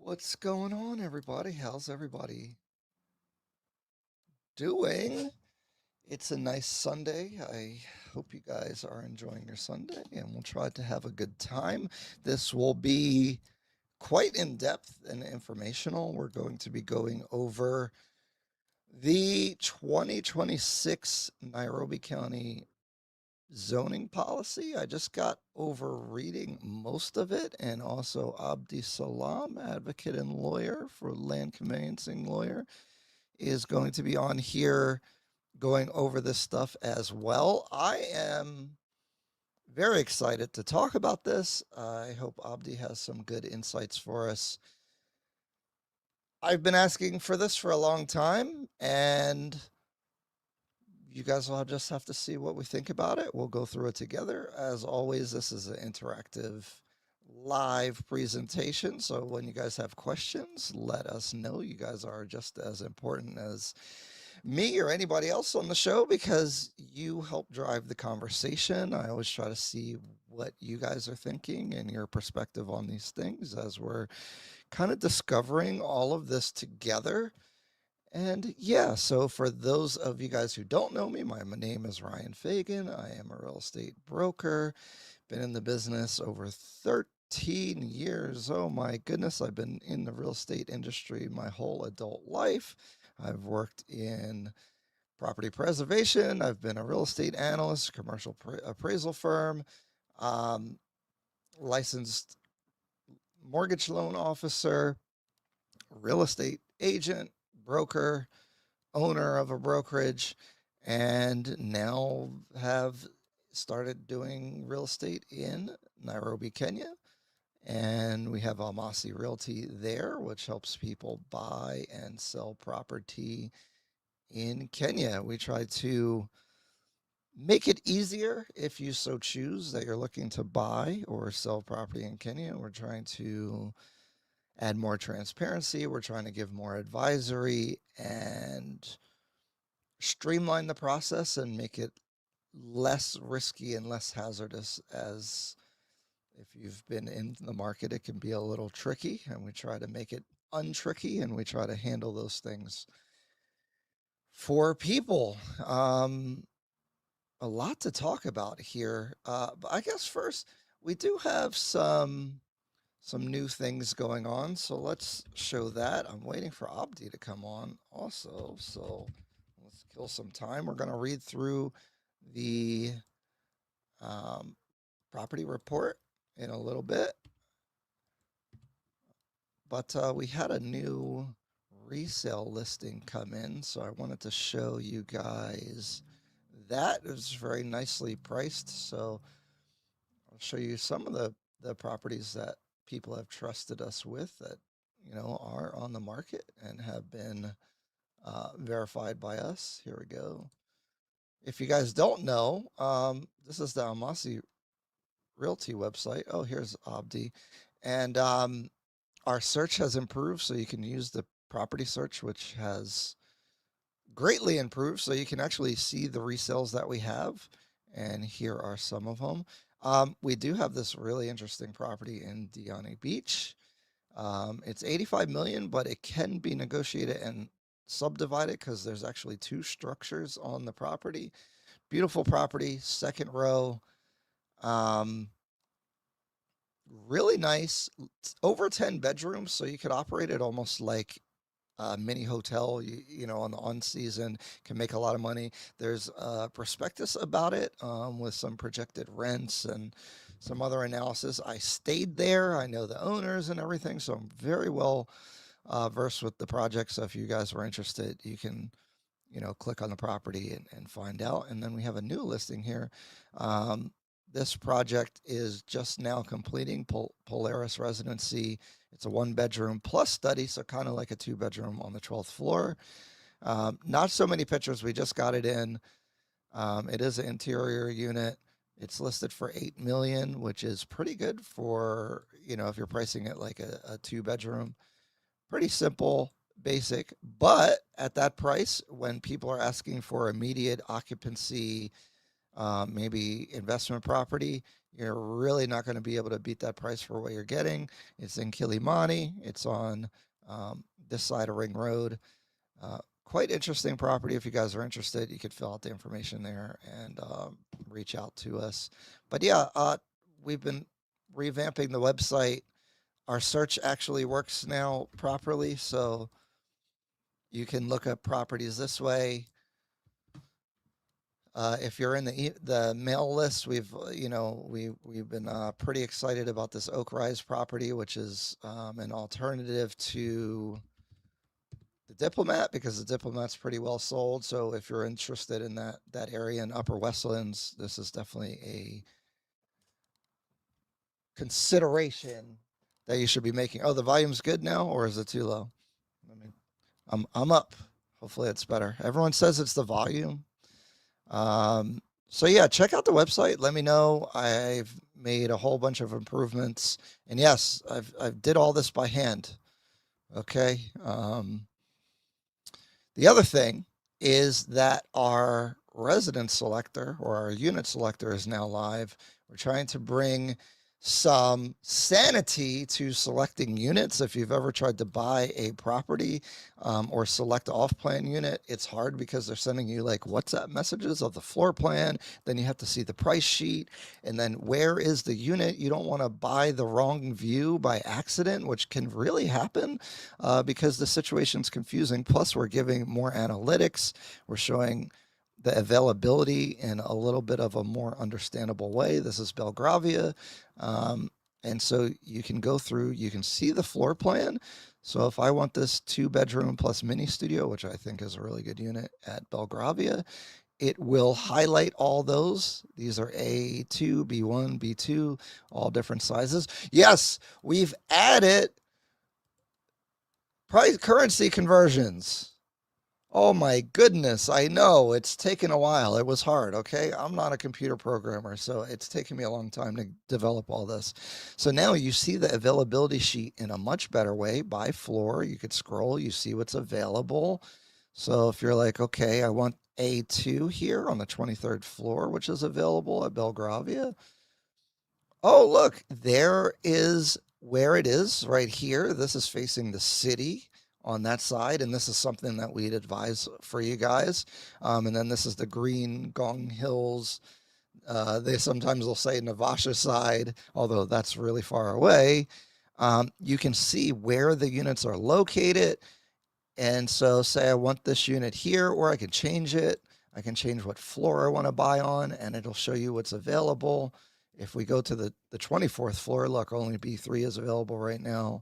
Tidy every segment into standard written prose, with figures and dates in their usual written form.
What's going on, everybody? How's everybody doing? It's a nice Sunday. I hope you guys are enjoying your Sunday and we'll try to have a good time. This will be quite in depth and informational. We're going to be going over the 2026 Nairobi County zoning policy. I just got over reading most of it, and also Abdi Salam, advocate and lawyer for land conveyancing lawyer, is going to be on here going over this stuff as well. I am very excited to talk about this. I hope Abdi has some good insights for us. I've been asking for this for a long time, and you guys will just have to see what we think about it. We'll go through it together. As always, this is an interactive live presentation. So when you guys have questions, let us know. You guys are just as important as me or anybody else on the show because you help drive the conversation. I always try to see what you guys are thinking and your perspective on these things as we're kind of discovering all of this together. And yeah, so for those of you guys who don't know me, my name is Ryan Fagan. I am a real estate broker, been in the business over 13 years. Oh my goodness, I've been in the real estate industry my whole adult life. I've worked in property preservation, I've been a real estate analyst, commercial appraisal firm, um, licensed mortgage loan officer, real estate agent, broker, owner of a brokerage, and now have started doing real estate in Nairobi, Kenya. And we have Almasi Realty there, which helps people buy and sell property in Kenya. We try to make it easier if you so choose that you're looking to buy or sell property in Kenya. We're trying to add more transparency. We're trying to give more advisory and streamline the process and make it less risky and less hazardous. As if you've been in the market, it can be a little tricky, and we try to make it untricky, and we try to handle those things for people. A lot to talk about here. But I guess first we do have some new things going on, so let's show that. I'm waiting for Abdi to come on also, so let's kill some time. We're going to read through the um, property report in a little bit, but we had a new resale listing come in, so I wanted to show you guys that. It was very nicely priced, so I'll show you some of the properties that people have trusted us with that are on the market and have been verified by us. Here we go. If you guys don't know, this is the Almasi Realty website. Oh, here's Abdi. And our search has improved, so you can use the property search, which has greatly improved. So you can actually see the resales that we have. And here are some of them. We do have this really interesting property in Diani Beach. It's 85 million, but it can be negotiated and subdivided because there's actually two structures on the property. Beautiful property, second row. Um, Really nice. Over 10 bedrooms, so you could operate it almost like a mini hotel. On the on season can make a lot of money. There's a prospectus about it with some projected rents and some other analysis. I stayed there. I know the owners and everything, so I'm very well versed with the project. So if you guys were interested, you can click on the property and find out. And then we have a new listing here. Um, this project is just now completing Polaris Residency. It's a one bedroom plus study, so kind of like a two bedroom on the 12th floor. Not so many pictures. We just got it in. It is an interior unit. It's listed for 8 million, which is pretty good for, if you're pricing it like a two bedroom. Pretty simple, basic, but at that price, when people are asking for immediate occupancy maybe investment property, you're really not going to be able to beat that price for what you're getting. It's in Kilimani. It's on this side of Ring Road. Quite interesting property. If you guys are interested, you could fill out the information there and reach out to us. But yeah, we've been revamping the website. Our search actually works now properly, so you can look up properties this way. If you're in the mail list, we've been pretty excited about this Oak Rise property, which is an alternative to the Diplomat because the Diplomat's pretty well sold. So if you're interested in that area in Upper Westlands, this is definitely a consideration that you should be making. Oh, the volume's good now, or is it too low? I mean, I'm up. Hopefully, it's better. Everyone says it's the volume. So yeah, check out the website. Let me know. I've made a whole bunch of improvements, and yes, I've did all this by hand. Okay. The other thing is that our resident selector or our unit selector is now live. We're trying to bring some sanity to selecting units. If you've ever tried to buy a property or select an off-plan unit, it's hard because they're sending you like WhatsApp messages of the floor plan. Then you have to see the price sheet. And then where is the unit? You don't want to buy the wrong view by accident, which can really happen because the situation's confusing. Plus, we're giving more analytics. We're showing the availability in a little bit of a more understandable way. This is Belgravia. And so you can go through, you can see the floor plan. So if I want this 2-bedroom plus mini studio, which I think is a really good unit at Belgravia, it will highlight all those. These are A2, B1, B2, all different sizes. Yes, we've added price currency conversions. Oh my goodness, I know it's taken a while. It was hard, okay? I'm not a computer programmer, so it's taken me a long time to develop all this. So now you see the availability sheet in a much better way by floor. You could scroll, you see what's available. So if you're like, okay, I want A2 here on the 23rd floor, which is available at Belgravia. Oh, look, there is where it is right here. This is facing the city on that side, and this is something that we'd advise for you guys. And then this is the green Gong Hills. They sometimes will say Navasha side, although that's really far away. You can see where the units are located. And so say I want this unit here, or I can change it. I can change what floor I want to buy on, and it'll show you what's available. If we go to the 24th floor, look, only B3 is available right now.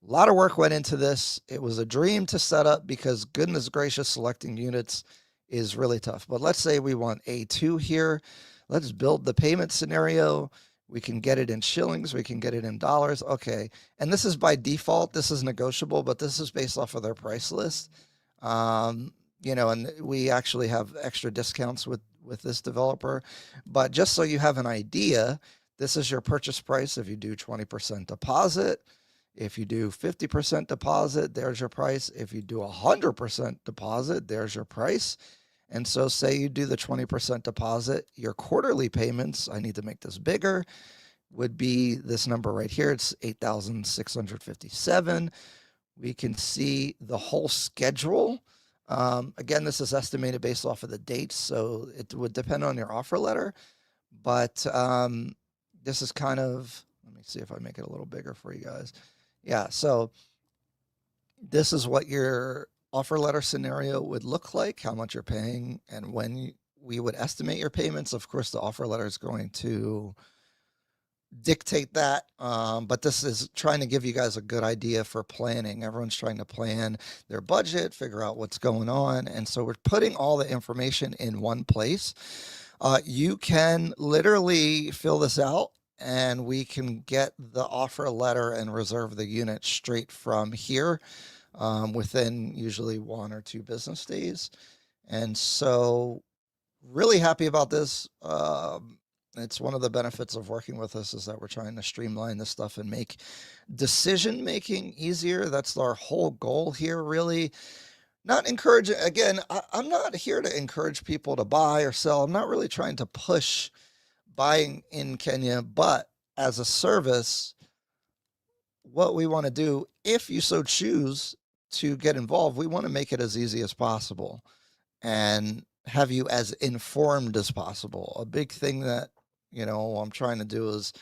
A lot of work went into this. It was a dream to set up because goodness gracious, selecting units is really tough. But let's say we want A2 here. Let's build the payment scenario. We can get it in shillings. We can get it in dollars. Okay. And this is by default. This is negotiable, but this is based off of their price list. And we actually have extra discounts with this developer. But just so you have an idea, this is your purchase price if you do 20% deposit. If you do 50% deposit, there's your price. If you do 100% deposit, there's your price. And so say you do the 20% deposit, your quarterly payments, I need to make this bigger, would be this number right here. It's 8,657. We can see the whole schedule. Again, this is estimated based off of the dates, so it would depend on your offer letter. But this is kind of, let me see if I make it a little bigger for you guys. Yeah, so this is what your offer letter scenario would look like, how much you're paying, and when we would estimate your payments. Of course, the offer letter is going to dictate that, but this is trying to give you guys a good idea for planning. Everyone's trying to plan their budget, figure out what's going on, and so we're putting all the information in one place. You can literally fill this out and we can get the offer letter and reserve the unit straight from here within usually 1 or 2 business days. And so really happy about this. It's one of the benefits of working with us is that we're trying to streamline this stuff and make decision making easier. That's our whole goal here, really. not encouraging. Again, I'm not here to encourage people to buy or sell. I'm not really trying to push buying in Kenya, but as a service, what we want to do, if you so choose to get involved, we want to make it as easy as possible and have you as informed as possible. A big thing that, I'm trying to do is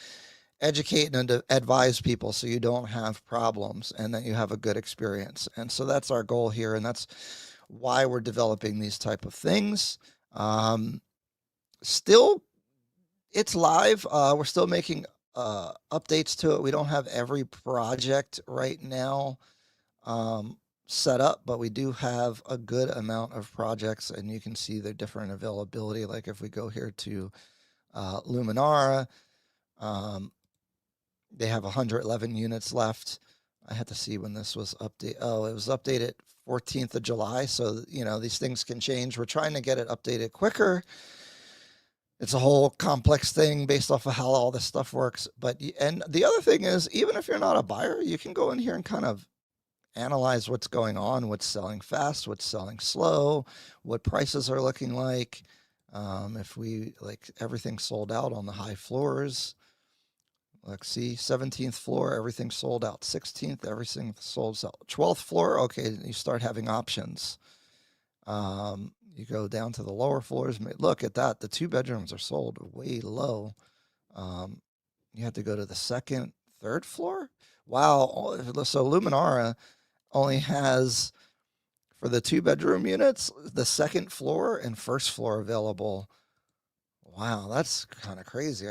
educate and advise people so you don't have problems and that you have a good experience. And so that's our goal here, and that's why we're developing these type of things. Um, Still, it's live. We're still making updates to it. We don't have every project right now set up, but we do have a good amount of projects, and you can see the different availability. Like if we go here to Luminara, um, they have 111 units left. I had to see when this was updated. Oh, it was updated 14th of July. So, these things can change. We're trying to get it updated quicker. It's a whole complex thing based off of how all this stuff works. And the other thing is, even if you're not a buyer, you can go in here and kind of analyze what's going on, what's selling fast, what's selling slow, what prices are looking like. If we like everything sold out on the high floors, let's see, 17th floor, everything sold out. 16th, everything sold out. 12th floor, okay, you start having options. You go down to the lower floors. Look at that. The 2 bedrooms are sold way low. You have to go to the second, third floor. Wow. So Luminara only has, for the 2 bedroom units, the second floor and first floor available. Wow, that's kind of crazy.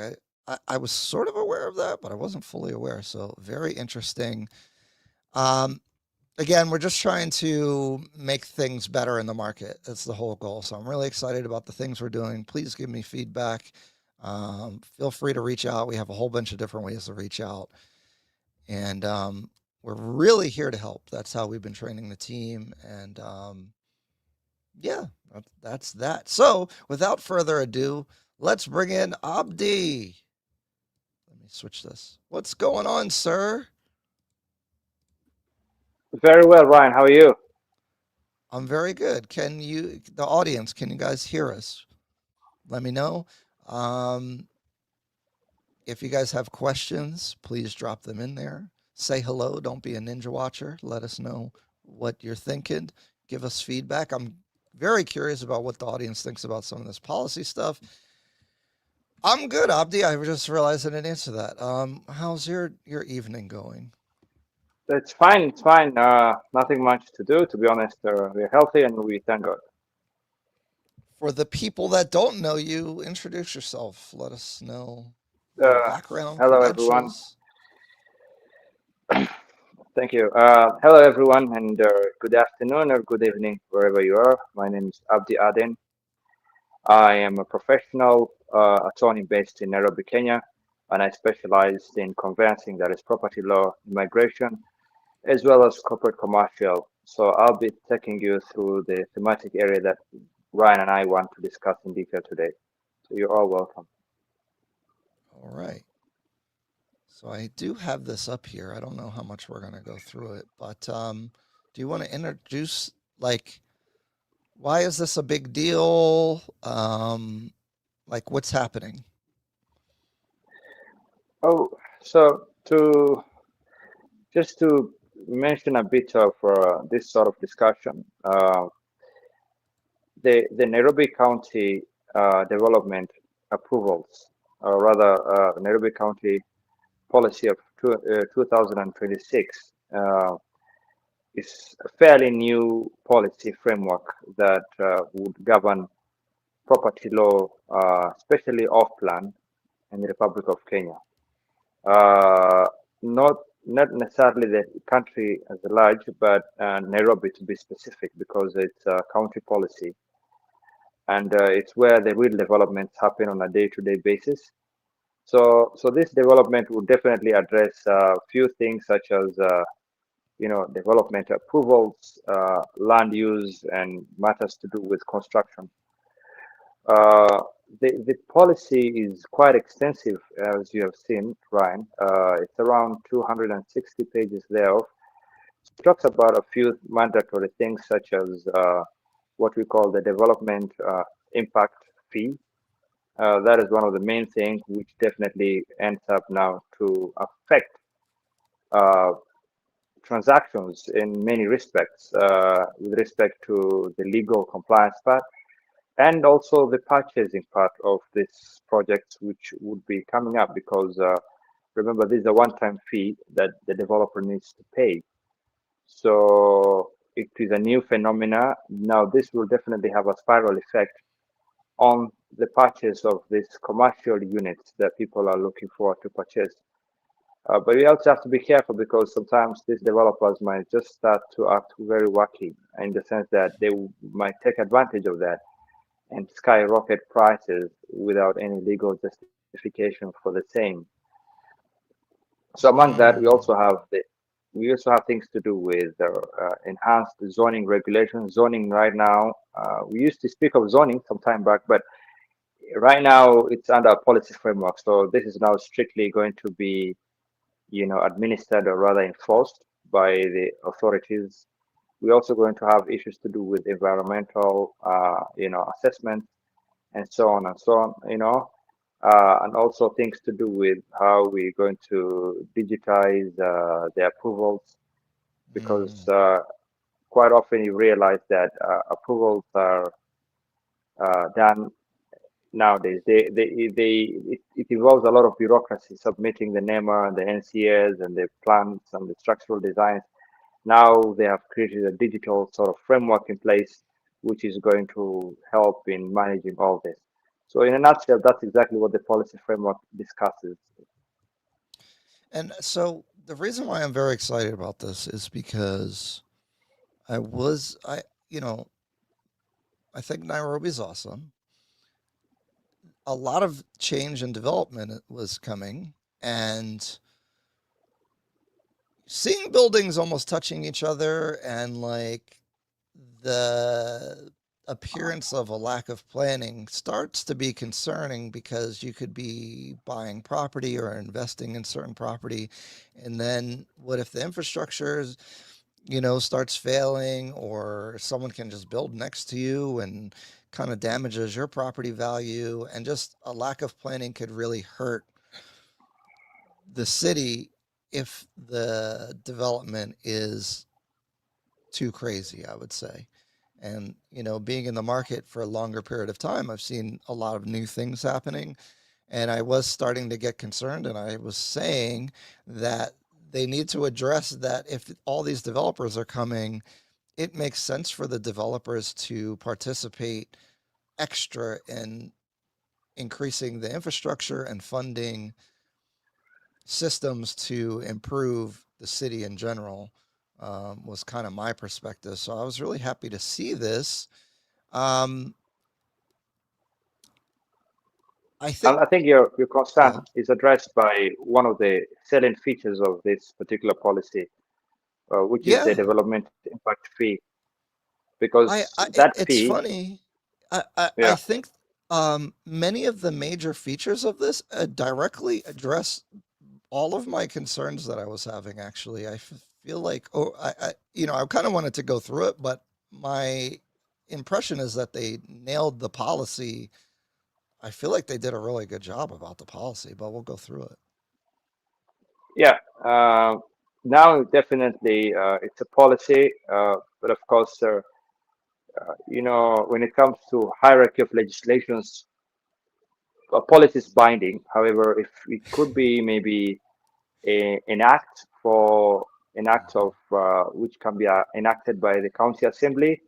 I was sort of aware of that, but I wasn't fully aware. So very interesting. Um, Again, we're just trying to make things better in the market. That's the whole goal. So I'm really excited about the things we're doing. Please give me feedback. Feel free to reach out. We have a whole bunch of different ways to reach out. And we're really here to help. That's how we've been training the team. And yeah, that's that. So without further ado, let's bring in Abdi. Let me switch this. What's going on, sir? Very well, Ryan. How are you? I'm very good. The audience, can you guys hear us? Let me know. Um, if you guys have questions, please drop them in there. Say hello. Don't be a ninja watcher. Let us know what you're thinking. Give us feedback. I'm very curious about what the audience thinks about some of this policy stuff. I'm good, Abdi. I just realized I didn't answer that. How's your evening going? It's fine. It's fine. Nothing much to do, to be honest. We're healthy and we thank God. For the people that don't know you, introduce yourself. Let us know your Uh, background, Hello, everyone. credentials. Thank you. Hello, everyone, and good afternoon or good evening, wherever you are. My name is Abdi Aden. I am a professional attorney based in Nairobi, Kenya, and I specialize in conveyancing, that is property law, immigration, as well as corporate commercial. So I'll be taking you through the thematic area that Ryan and I want to discuss in detail today. So you're all welcome. All right. So I do have this up here. I don't know how much we're going to go through it, but do you want to introduce, like, why is this a big deal? Like, what's happening? Oh, so to just to mention a bit of this sort of discussion, the Nairobi County development approvals, or rather, Nairobi County policy of 2026 is a fairly new policy framework that would govern property law, especially off plan in the Republic of Kenya. Uh, not necessarily the country as a large, but Nairobi to be specific, because it's a county policy, and it's where the real developments happen on a day-to-day basis. So this development will definitely address a few things such as development approvals, land use, and matters to do with construction. Uh, the policy is quite extensive, as you have seen, Ryan. It's around 260 pages thereof. It talks about a few mandatory things such as what we call the development impact fee. That is one of the main things which definitely ends up now to affect uh, transactions in many respects with respect to the legal compliance part and also the purchasing part of this project, which would be coming up because remember, this is a one-time fee that the developer needs to pay. So it is a new phenomena. Now, this will definitely have a spiral effect on the purchase of these commercial units that people are looking for to purchase. But we also have to be careful because sometimes these developers might just start to act very wacky in the sense that they might take advantage of that and skyrocket prices without any legal justification for the same. So among that, Mm, we also have things to do with enhanced zoning regulations. Zoning right now, we used to speak of zoning some time back, but right now it's under a policy framework. So this is now strictly going to be, administered or rather enforced by the authorities. We're also going to have issues to do with environmental, assessment and so on and so on, and also things to do with how we're going to digitize the approvals because mm, quite often you realize that approvals are done nowadays. It involves a lot of bureaucracy, submitting the NEMA and the NCAs and the plans and the structural designs. Now they have created a digital sort of framework in place, which is going to help in managing all this. So, in a nutshell, that's exactly what the policy framework discusses. and so the reason why I'm very excited about this is because I, you know, I think Nairobi's awesome. A lot of change and development was coming, and seeing buildings almost touching each other and like the appearance of a lack of planning starts to be concerning because you could be buying property or investing in certain property, and then what if the infrastructure is, starts failing, or someone can just build next to you and kind of damages your property value, and just a lack of planning could really hurt the city if the development is too crazy, I would say. And, being in the market for a longer period of time, I've seen a lot of new things happening. And I was starting to get concerned. And I was saying that they need to address that if all these developers are coming, it makes sense for the developers to participate extra in increasing the infrastructure and funding systems to improve the city in general, was kind of my perspective. So I was really happy to see this. Um, I And think, I think your yeah, concern is addressed by one of the salient features of this particular policy, which is the yeah. development impact fee, I, because I that it's fee, funny. I yeah, think many of the major features of this directly address all of my concerns that I was having. Actually, feel like, I kind of wanted to go through it, but my impression is that they nailed the policy. I feel like they did a really good job about the policy, but we'll go through it. yeah. Now definitely it's a policy, but of course, when it comes to hierarchy of legislations, a policy is binding. However, if it could be maybe an act for an act of which can be enacted by the county assembly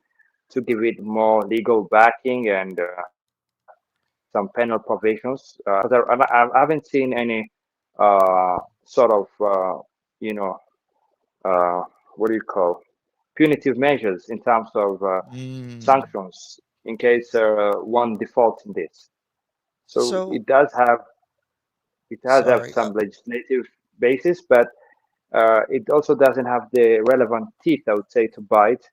to give it more legal backing and some penal provisions. Because I haven't seen any sort of you know uh, what do you call punitive measures in terms of Mm. sanctions in case one defaults in this. So So, it has have sorry. some legislative basis, but it also doesn't have the relevant teeth, I would say, to bite.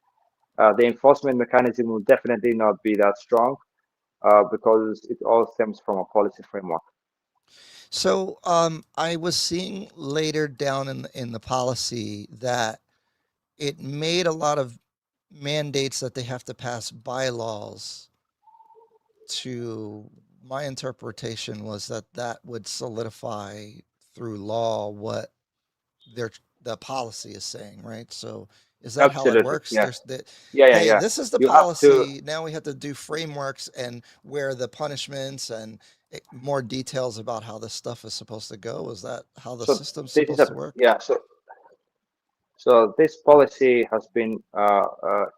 The enforcement mechanism will definitely not be that strong because it all stems from a policy framework. I was seeing later down in the policy that it made a lot of mandates that they have to pass bylaws to my interpretation was that that would solidify through law what their the policy is saying, right? So is that how it Absolutely. works? Yeah. There's that, Yeah. Yeah. hey, Yeah. this is the You have to. policy. Now we have to do frameworks and where the punishments and more details about how this stuff is supposed to go. Is that how the So system's this is supposed a to work? yeah. So this policy has been.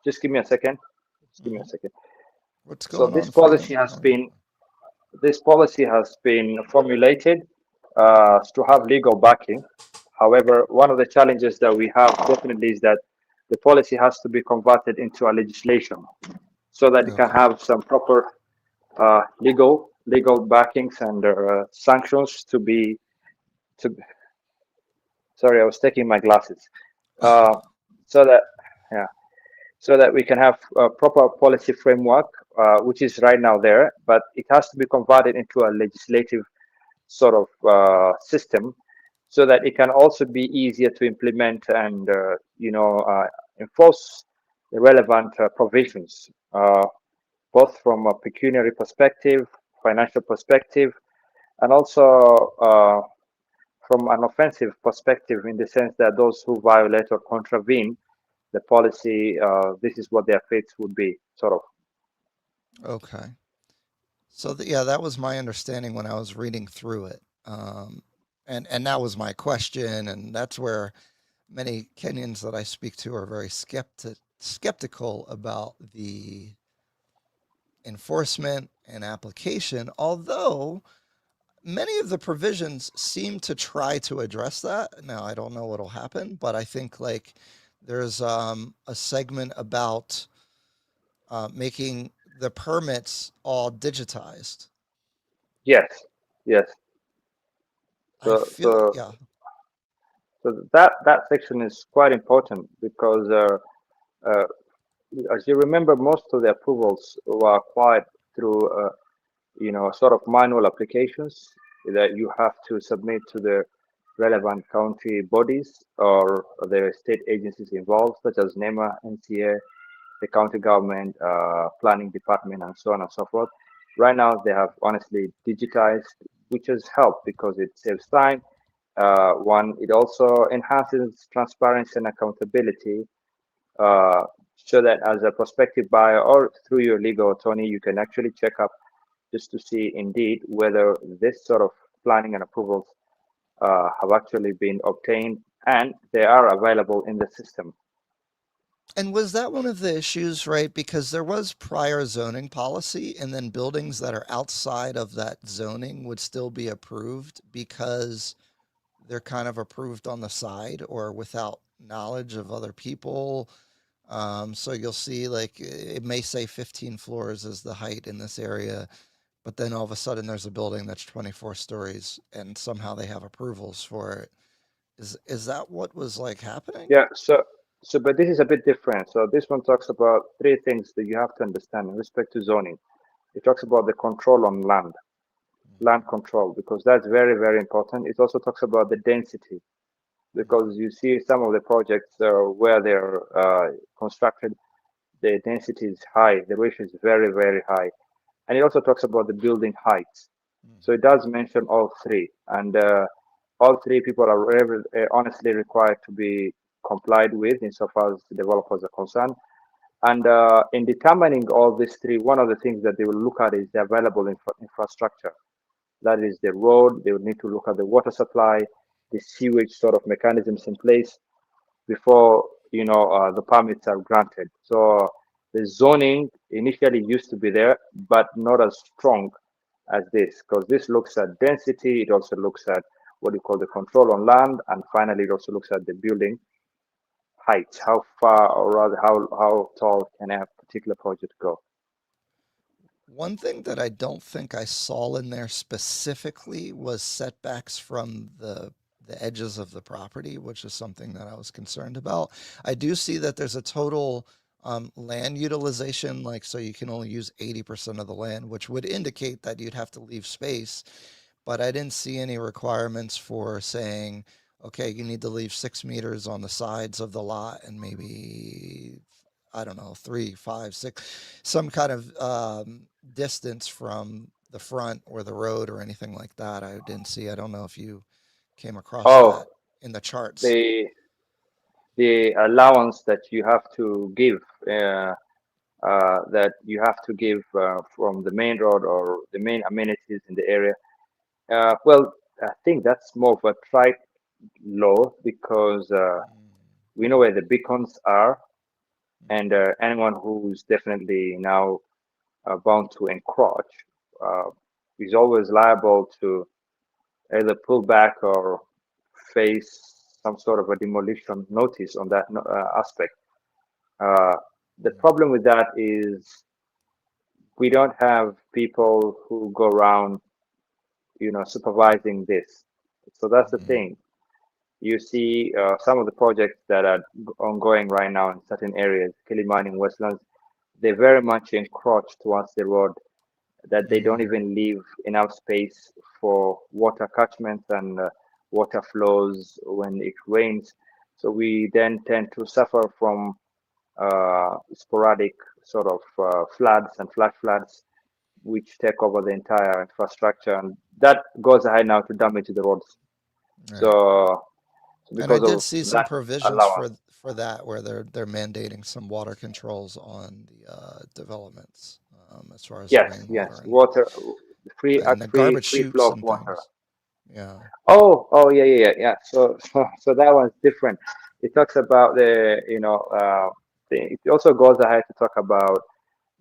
Just give me a second. Just give me a Hmm. second. What's So going this on, policy Freedom? has been formulated to have legal backing. However, one of the challenges that we have definitely is that the policy has to be converted into a legislation so that it can Okay. have some proper legal backings and sanctions to be to. Sorry, I was taking my glasses. So that yeah, so that we can have a proper policy framework, which is right now there, but it has to be converted into a legislative sort of system so that it can also be easier to implement and enforce the relevant provisions, both from a pecuniary perspective, financial perspective, and also from an offensive perspective in the sense that those who violate or contravene the policy, this is what their fates would be, sort of. Okay. So yeah, that was my understanding when I was reading through it. And that was my question, and that's where many Kenyans that I speak to are very skeptical about the enforcement and application, although many of the provisions seem to try to address that. Now, I don't know what'll happen, but I think like there's a segment about making the permits all digitized. Yes, yes. I So, feel, so, yeah. so that section is quite important because, uh, as you remember, most of the approvals were acquired through, sort of manual applications that you have to submit to the relevant county bodies or the state agencies involved, such as NEMA, NCA, the county government, planning department, and so on and so forth. Right now, they have honestly digitized, which has helped because it saves time. One, it also enhances transparency and accountability, uh, so that as a prospective buyer or through your legal attorney, you can actually check up just to see indeed whether this sort of planning and approvals have actually been obtained and they are available in the system. And was that one of the issues, right? Because there was prior zoning policy, and then buildings that are outside of that zoning would still be approved because they're kind of approved on the side or without knowledge of other people. So you'll see, like, it may say 15 floors is the height in this area, but then all of a sudden there's a building that's 24 stories, and somehow they have approvals for it. Is that what was like happening? Yeah, but this is a bit different. So this one talks about three things that you have to understand in respect to zoning. It talks about the control on land control, because that's very, very important. It also talks about the density, because you see some of the projects where they're constructed, the density is high, the ratio is very, very high. And it also talks about the building heights. So it does mention all three, and all three people are honestly required to be complied with insofar as the developers are concerned. And in determining all these three, one of the things that they will look at is the available infrastructure. That is the road. They would need to look at the water supply, the sewage sort of mechanisms in place before the permits are granted. So the zoning initially used to be there, but not as strong as this, because this looks at density. It also looks at what you call the control on land, and finally it also looks at the building height. How far, or rather, how tall can a particular project go? One thing that I don't think I saw in there specifically was setbacks from the edges of the property, which is something that I was concerned about. I do see that there's a total land utilization, like so you can only use 80% of the land, which would indicate that you'd have to leave space. But I didn't see any requirements for saying okay, you need to leave 6 meters on the sides of the lot and maybe, I don't know, 3, 5, 6, some kind of distance from the front or the road or anything like that. I didn't see. I don't know if you came across Oh, that in the charts. the the allowance that you have to give, that you have to give from the main road or the main amenities in the area. Well, I think that's more of a trite law because we know where the beacons are, and anyone who's definitely now bound to encroach uh, is always liable to either pull back or face some sort of a demolition notice on that aspect. Uh, the problem with that is we don't have people who go around, supervising this. So that's the Mm, thing. You see some of the projects that are ongoing right now in certain areas, Kilimani and Westlands, they very much encroach towards the road that they don't mm, even leave enough space for water catchments and water flows when it rains. So we then tend to suffer from sporadic sort of floods and flash floods, which take over the entire infrastructure, and that goes ahead now to damage the roads. right. So, And I because did of see some that provisions allowance, for that where they're mandating some water controls on the developments as far as yes, rainwater yes, water, and the free garbage free chutes flow of and water. things. Yeah. Oh, yeah, yeah, yeah, yeah. So that one's different. It talks about it also goes ahead to talk about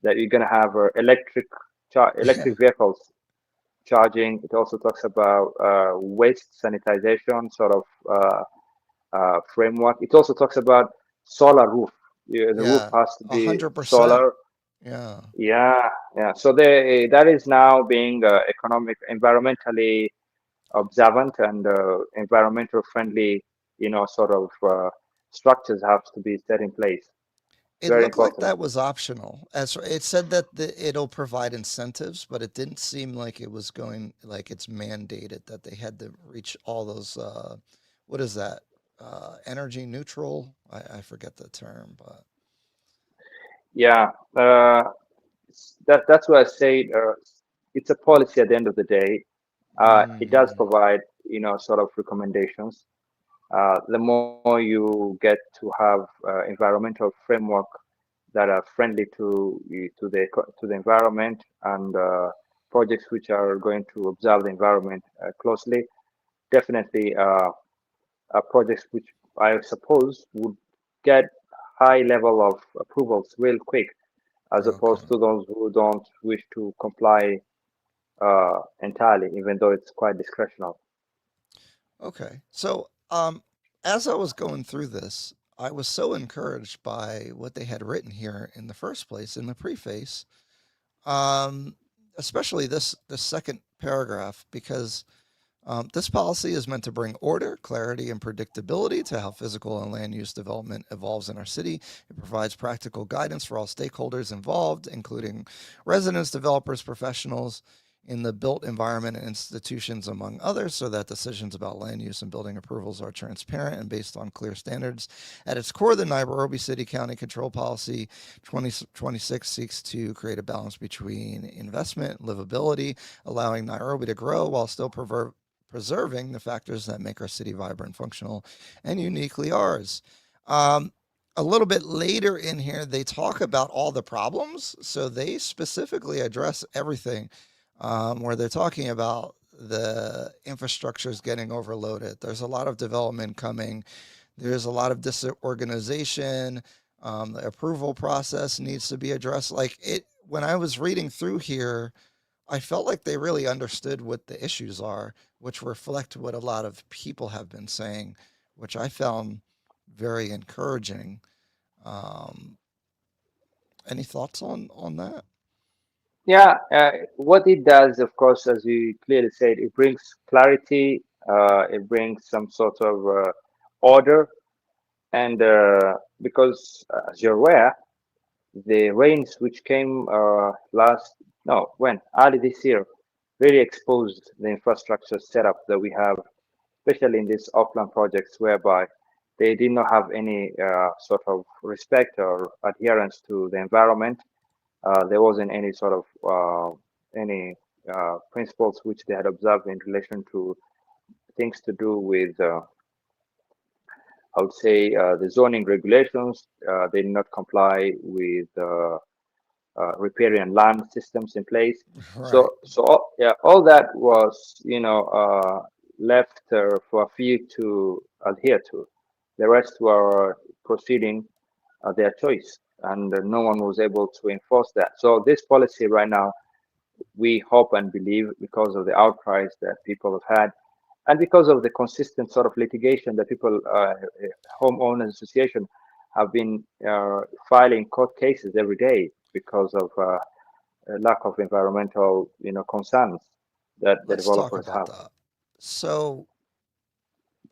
that you're gonna have Yeah. electric vehicles charging. It also talks about waste sanitization sort of framework. It also talks about solar roof. Yeah, the roof Yeah. has to be 100%. solar. Yeah. Yeah, yeah. So that is now being environmentally observant and environmental friendly, sort of structures have to be set in place. It Very looked like important. that was optional. As it said that it'll provide incentives, but it didn't seem like it was going like it's mandated that they had to reach all those. What is that? Energy neutral. I forget the term, but Yeah, that's why I say it's a policy at the end of the day. It does mm, provide, sort of recommendations. The more you get to have environmental framework that are friendly to the environment and projects which are going to observe the environment closely, definitely projects which I suppose would get high level of approvals real quick, as okay, opposed to those who don't wish to comply entirely, even though it's quite discretional. okay. So, as I was going through this, I was so encouraged by what they had written here in the first place in the preface, um, especially this second paragraph, because this policy is meant to bring order, clarity, and predictability to how physical and land use development evolves in our city. It provides practical guidance for all stakeholders involved, including residents, developers, professionals in the built environment and institutions, among others, so that decisions about land use and building approvals are transparent and based on clear standards. At its core, the Nairobi City County Control Policy 2026 seeks to create a balance between investment and livability, allowing Nairobi to grow while still preserving the factors that make our city vibrant, functional, and uniquely ours. Um, a little bit later in here, they talk about all the problems. So they specifically address everything where they're talking about the infrastructures getting overloaded. There's a lot of development coming. There's a lot of disorganization. The approval process needs to be addressed. Like it, when I was reading through here, I felt like they really understood what the issues are, which reflect what a lot of people have been saying, which I found very encouraging. Um, any thoughts on that? Yeah, what it does, of course, as you clearly said, it brings clarity, it brings some sort of order, and because, as you're aware, the rains which came early this year, really exposed the infrastructure setup that we have especially in these offline projects whereby they did not have any sort of respect or adherence to the environment. There wasn't any sort of any principles which they had observed in relation to things to do with, I would say, the zoning regulations. They did not comply with riparian land systems in place. Right. So yeah, all that was, left for a few to adhere to. The rest were proceeding their choice, and no one was able to enforce that. So this policy right now, we hope and believe, because of the outcries that people have had, and because of the consistent sort of litigation that people, homeowners association, have been filing court cases every day because of a lack of environmental, concerns that the Let's talk developers about have. that. So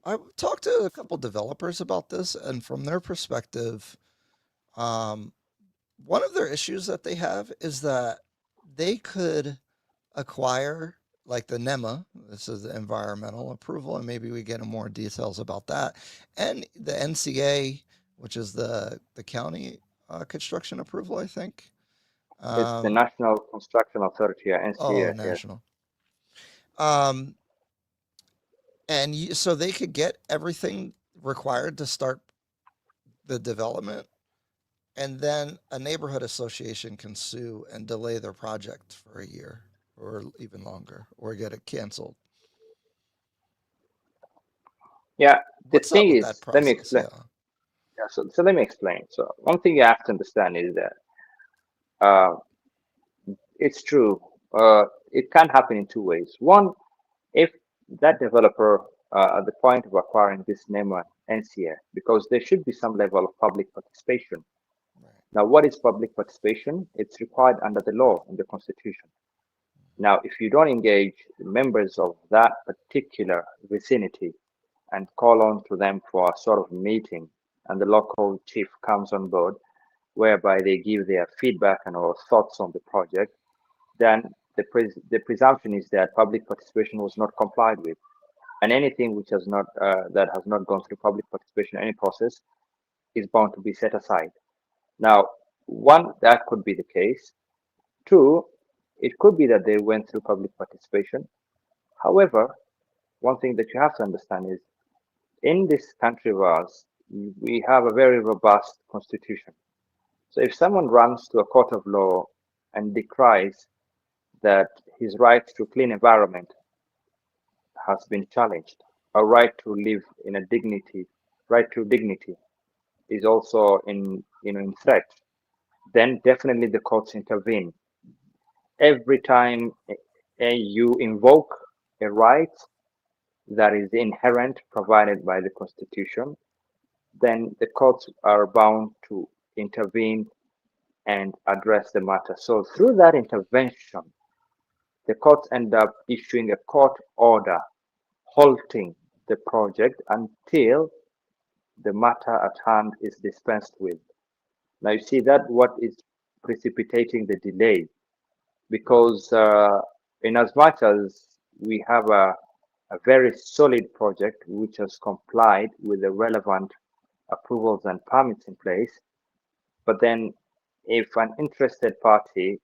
I talked to a couple developers about this, and from their perspective, um, one of their issues that they have is that they could acquire like the NEMA, this is the environmental approval, and maybe we get in more details about that, and the NCA, which is the county construction approval, I think. It's the Um, National Construction Authority, oh, NCA. Yes, national. Um, and so they could get everything required to start the development, and then a neighborhood association can sue and delay their project for a year or even longer or get it canceled. yeah. The What's up thing with that is, let me process? explain. Yeah. Yeah, so let me explain. So one thing you have to understand is that uh, it's true. It can happen in two ways. One, if that developer, at the point of acquiring this NEMA NCA, because there should be some level of public participation. Right. Now, what is public participation? It's required under the law in the Constitution. Now, if you don't engage members of that particular vicinity and call on to them for a sort of meeting, and the local chief comes on board, whereby they give their feedback and or thoughts on the project, then the presumption is that public participation was not complied with, and anything which has not that has not gone through public participation in any process is bound to be set aside. Now, one, that could be the case. Two, it could be that they went through public participation. However, one thing that you have to understand is, in this country of ours, we have a very robust constitution. So if someone runs to a court of law and decries that his right to clean environment has been challenged, a right to live in a dignity, right to dignity is also in threat, then definitely the courts intervene. Every time you invoke a right that is inherent provided by the Constitution, then the courts are bound to intervene and address the matter. So through that intervention, the courts end up issuing a court order halting the project until the matter at hand is dispensed with. Now you see that what is precipitating the delay, because in as much as we have a very solid project which has complied with the relevant approvals and permits in place, but then if an interested party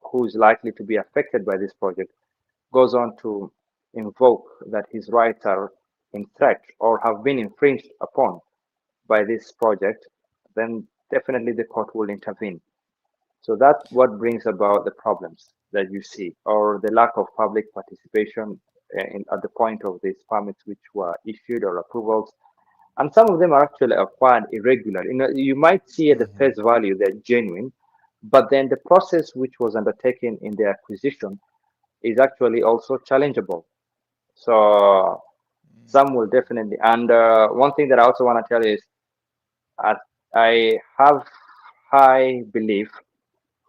who is likely to be affected by this project goes on to invoke that his rights are in threat or have been infringed upon by this project, then definitely the court will intervene. So that's what brings about the problems that you see, or the lack of public participation at the point of these permits which were issued or approvals. And some of them are actually acquired irregularly. You might see at the Hmm. face value they're genuine, but then the process which was undertaken in the acquisition is actually also challengeable. So some will definitely. And one thing that I also want to tell you is, uh, I have high belief,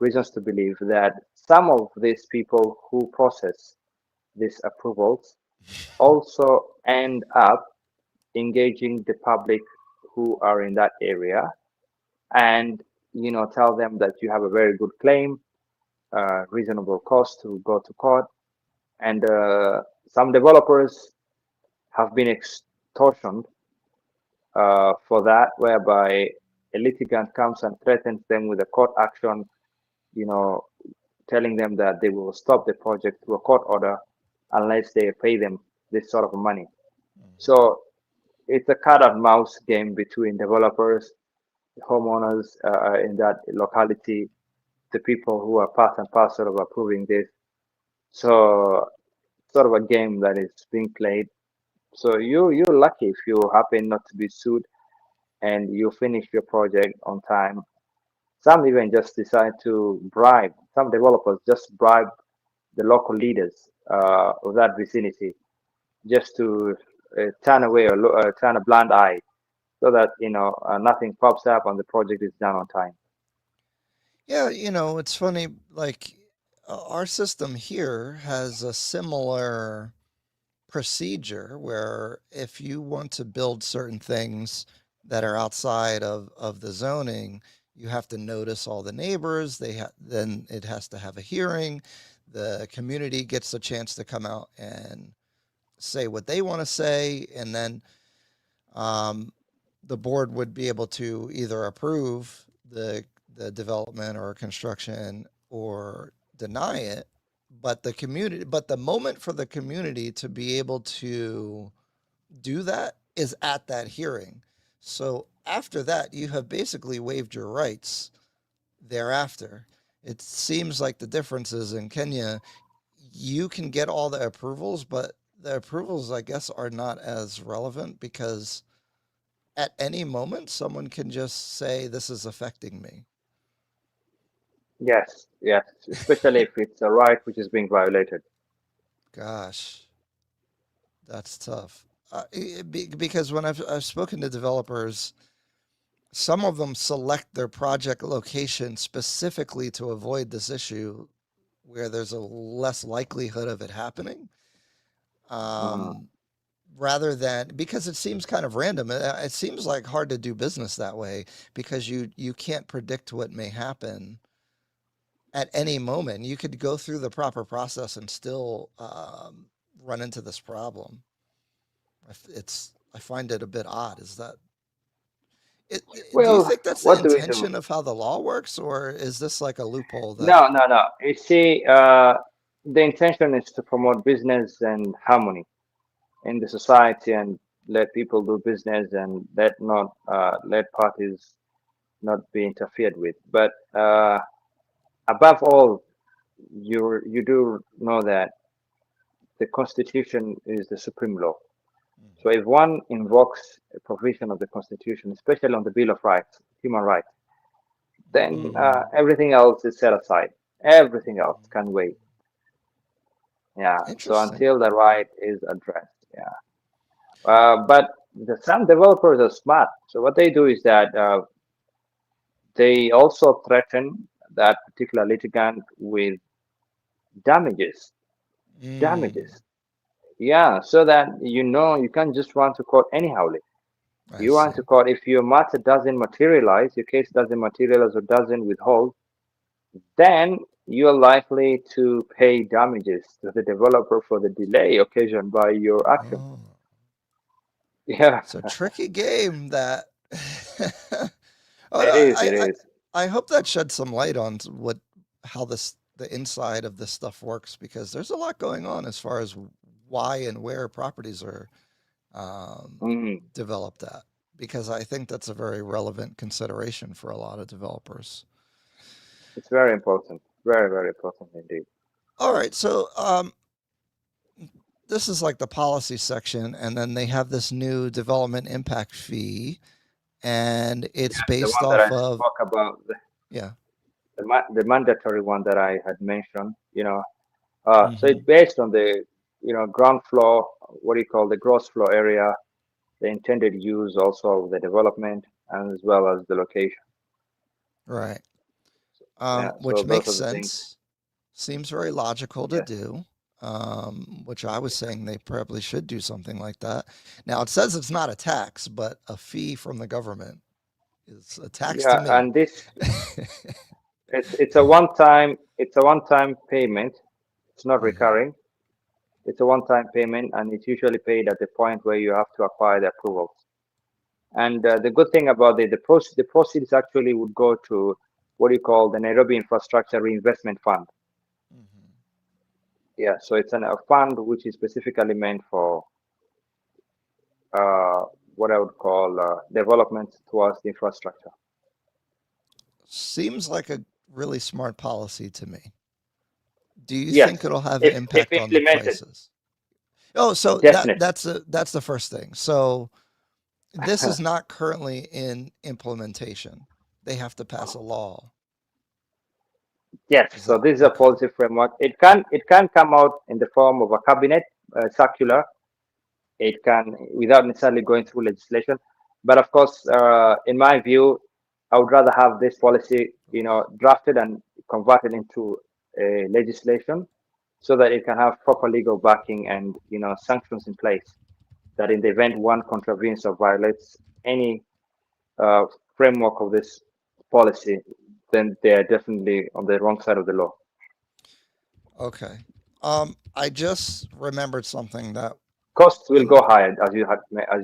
reasons to believe that some of these people who process these approvals also end up engaging the public who are in that area, and tell them that you have a very good claim, reasonable cost to go to court, and some developers have been extortioned for that, whereby a litigant comes and threatens them with a court action, you know, telling them that they will stop the project through a court order unless they pay them this sort of money. Mhm. So it's a cat and mouse game between developers, homeowners in that locality, the people who are part and parcel of approving this. So sort of a game that is being played. So you're lucky if you happen not to be sued and you finish your project on time. Some even just decide to bribe. Some developers just bribe the local leaders of that vicinity just to turn away or turn a blind eye so that nothing pops up and the project is done on time. Yeah, it's funny, like our system here has a similar procedure where if you want to build certain things that are outside of the zoning, you have to notice all the neighbors. Then it has to have a hearing. The community gets a chance to come out and say what they want to say, and then um, the board would be able to either approve the development or construction or deny it. But the moment for the community to be able to do that is at that hearing. So after that, you have basically waived your rights thereafter. It seems like the difference is in Kenya, you can get all the approvals, but the approvals, I guess, are not as relevant because at any moment, someone can just say, this is affecting me. Yes, yes, especially if it's a right which is being violated. Gosh, that's tough. Because when I've spoken to developers, some of them select their project location specifically to avoid this issue where there's a less likelihood of it happening. Hmm. Um, Rather than because it seems kind of random. It seems like hard to do business that way because you can't predict what may happen at any moment. You could go through the proper process and still run into this problem. I find it a bit odd. Is that do you Well, think that's the what do we do? intention of how the law works, or is this like a loophole that? No, no, no. You see, the intention is to promote business and harmony in the society and let people do business and let parties not be interfered with. But above all, you do know that the Constitution is the supreme law. So if one invokes a provision of the Constitution, especially on the Bill of Rights, human rights, then Mm-hmm. everything else is set aside. Everything else can wait. Yeah. So Interesting. until the right is addressed. Yeah. But some developers are smart. So what they do is that they also threaten that particular litigant with damages. Mm, Damages. Yeah. So that you can't just run to court anyhow. I You run see. to court if your matter doesn't materialize, your case doesn't materialize or doesn't withhold, then you're likely to pay damages to the developer for the delay occasioned by your action. Oh, Yeah, it's a tricky game that. it Oh, is. It is. I hope that sheds some light on how the inside of this stuff works because there's a lot going on as far as why and where properties are um, Mhm. developed at. Because I think that's a very relevant consideration for a lot of developers. It's very important. Very, very important indeed. All right, so this is like the policy section, and then they have this new development impact fee, and it's Yes, the based one that I off of spoke about, yeah. the mandatory one that I had mentioned. So Hmm. it's based on the ground floor, what do you call the gross floor area, the intended use also of the development, and as well as the location. Right. Yeah, so Which those makes are the things. sense. Seems very logical to Yes. do. Which I was saying they probably should do something like that. Now it says it's not a tax, but a fee from the government is a tax to Yeah, me. and this it's a one-time payment. It's not Hmm. recurring. It's a one-time payment, and it's usually paid at the point where you have to acquire the approvals. And the good thing about the proceeds actually would go to what you call the Nairobi Infrastructure Reinvestment Fund. Hmm. Yeah, so it's a fund which is specifically meant for uh, what I would call development towards the infrastructure. Seems like a really smart policy to me. Do you think Yes, it'll have if impact on the implemented, prices? Oh, so definitely. that's the first thing. So this is not currently in implementation. They have to pass a law. Yes, Is so that this is a okay? policy framework. It can come out in the form of a cabinet circular. It can without necessarily going through legislation. But of course, in my view, I would rather have this policy, drafted and converted into a legislation so that it can have proper legal backing and sanctions in place. That in the event one contravenes or violates any uh, framework of this policy, then they are definitely on the wrong side of the law. Okay. I just remembered something that Costs will in go higher, as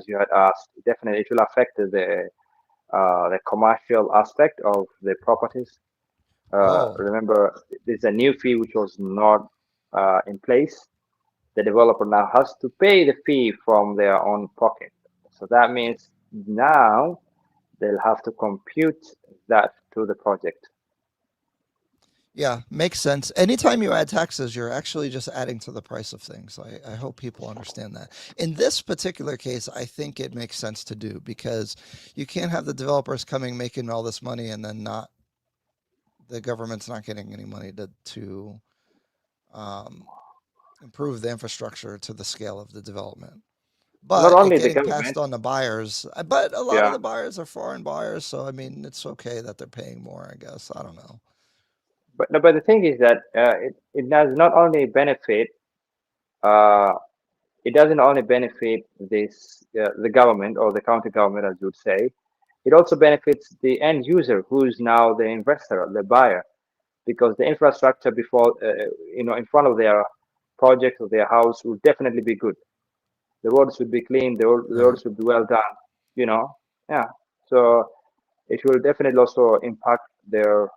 you had asked. Definitely, it will affect the commercial aspect of the properties. oh, Remember, there's a new fee which was not in place. The developer now has to pay the fee from their own pocket. So that means now they'll have to compute that to the project. yeah, makes sense. Anytime you add taxes, you're actually just adding to the price of things. I hope people understand that. In this particular case, I think it makes sense to do because you can't have the developers coming making all this money and then not the government's not getting any money to um, improve the infrastructure to the scale of the development. Not But it only the getting passed government, on to buyers. But a lot of yeah, the buyers are foreign buyers, so I mean, it's okay that they're paying more. I guess I don't know. but no, but the thing is that it does not only benefit uh, it doesn't only benefit the government or the county government, as you would say. It also benefits the end user, who is now the investor, the buyer, because the infrastructure in front of their project or their house will definitely be good. The roads will be clean. The Right, roads will be well done. You know, yeah. So it will definitely also impact their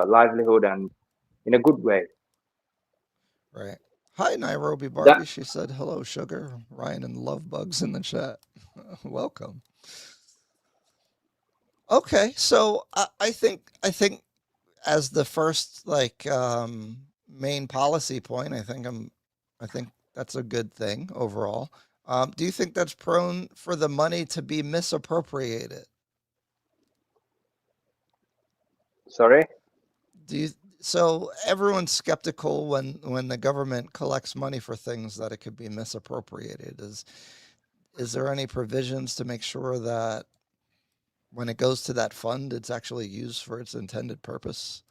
livelihood and in a good way. right. Hi, Nairobi That Barbie. She said hello, sugar. Ryan and Love Bugs in the chat. Welcome. Okay, so I think as the first main policy point, I think that's a good thing overall. Do you think that's prone for the money to be misappropriated? sorry. Do you so everyone's skeptical when the government collects money for things that it could be misappropriated. Is there any provisions to make sure that when it goes to that fund, it's actually used for its intended purpose?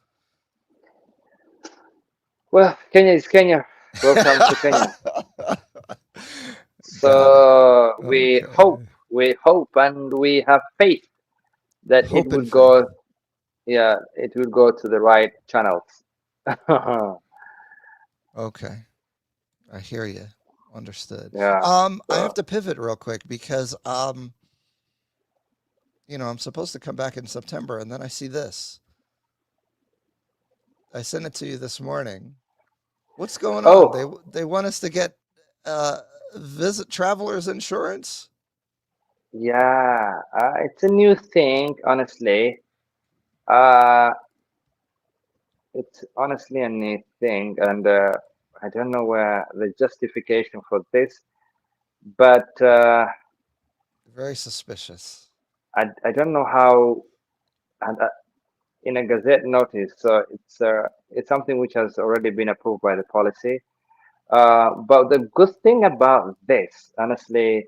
Well, Kenya is Kenya. Welcome to Kenya. Got it. So Okay. we hope, and we have faith that it Hope will and faith. go, yeah, it will go to the right channels. Okay. I hear you. Understood. Yeah. I have So, to pivot real quick because I'm supposed to come back in September and then I see this. I sent it to you this morning. What's going on? They oh, they want us to get uh visit travelers insurance? yeah, it's a new thing, honestly. Uh, it's honestly a new thing, and I don't know where the justification for this, but Very suspicious. I don't know how. And in a gazette notice. So it's something which has already been approved by the policy. But the good thing about this, honestly,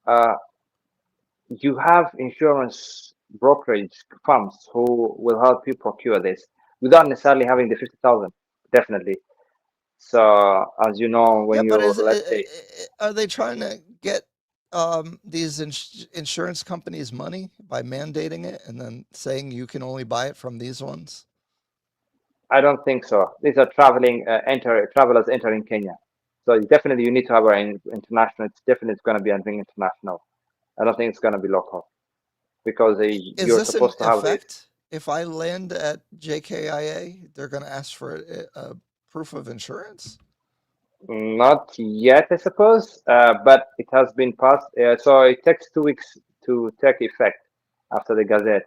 uh, you have insurance brokerage firms who will help you procure this without necessarily having the 50,000. Definitely. So as you know, Yeah, when but you let's say, are they trying to get these insurance companies money by mandating it and then saying you can only buy it from these ones? I don't think so. These are travelers entering Kenya. So definitely you need to have an international. It's definitely going to be anything international. I don't think it's going to be local because Is you're this in supposed to have this. effect? If I land at JKIA, they're going to ask for a proof of insurance? Not yet, I suppose, but it has been passed. So it takes 2 weeks to take effect after the Gazette.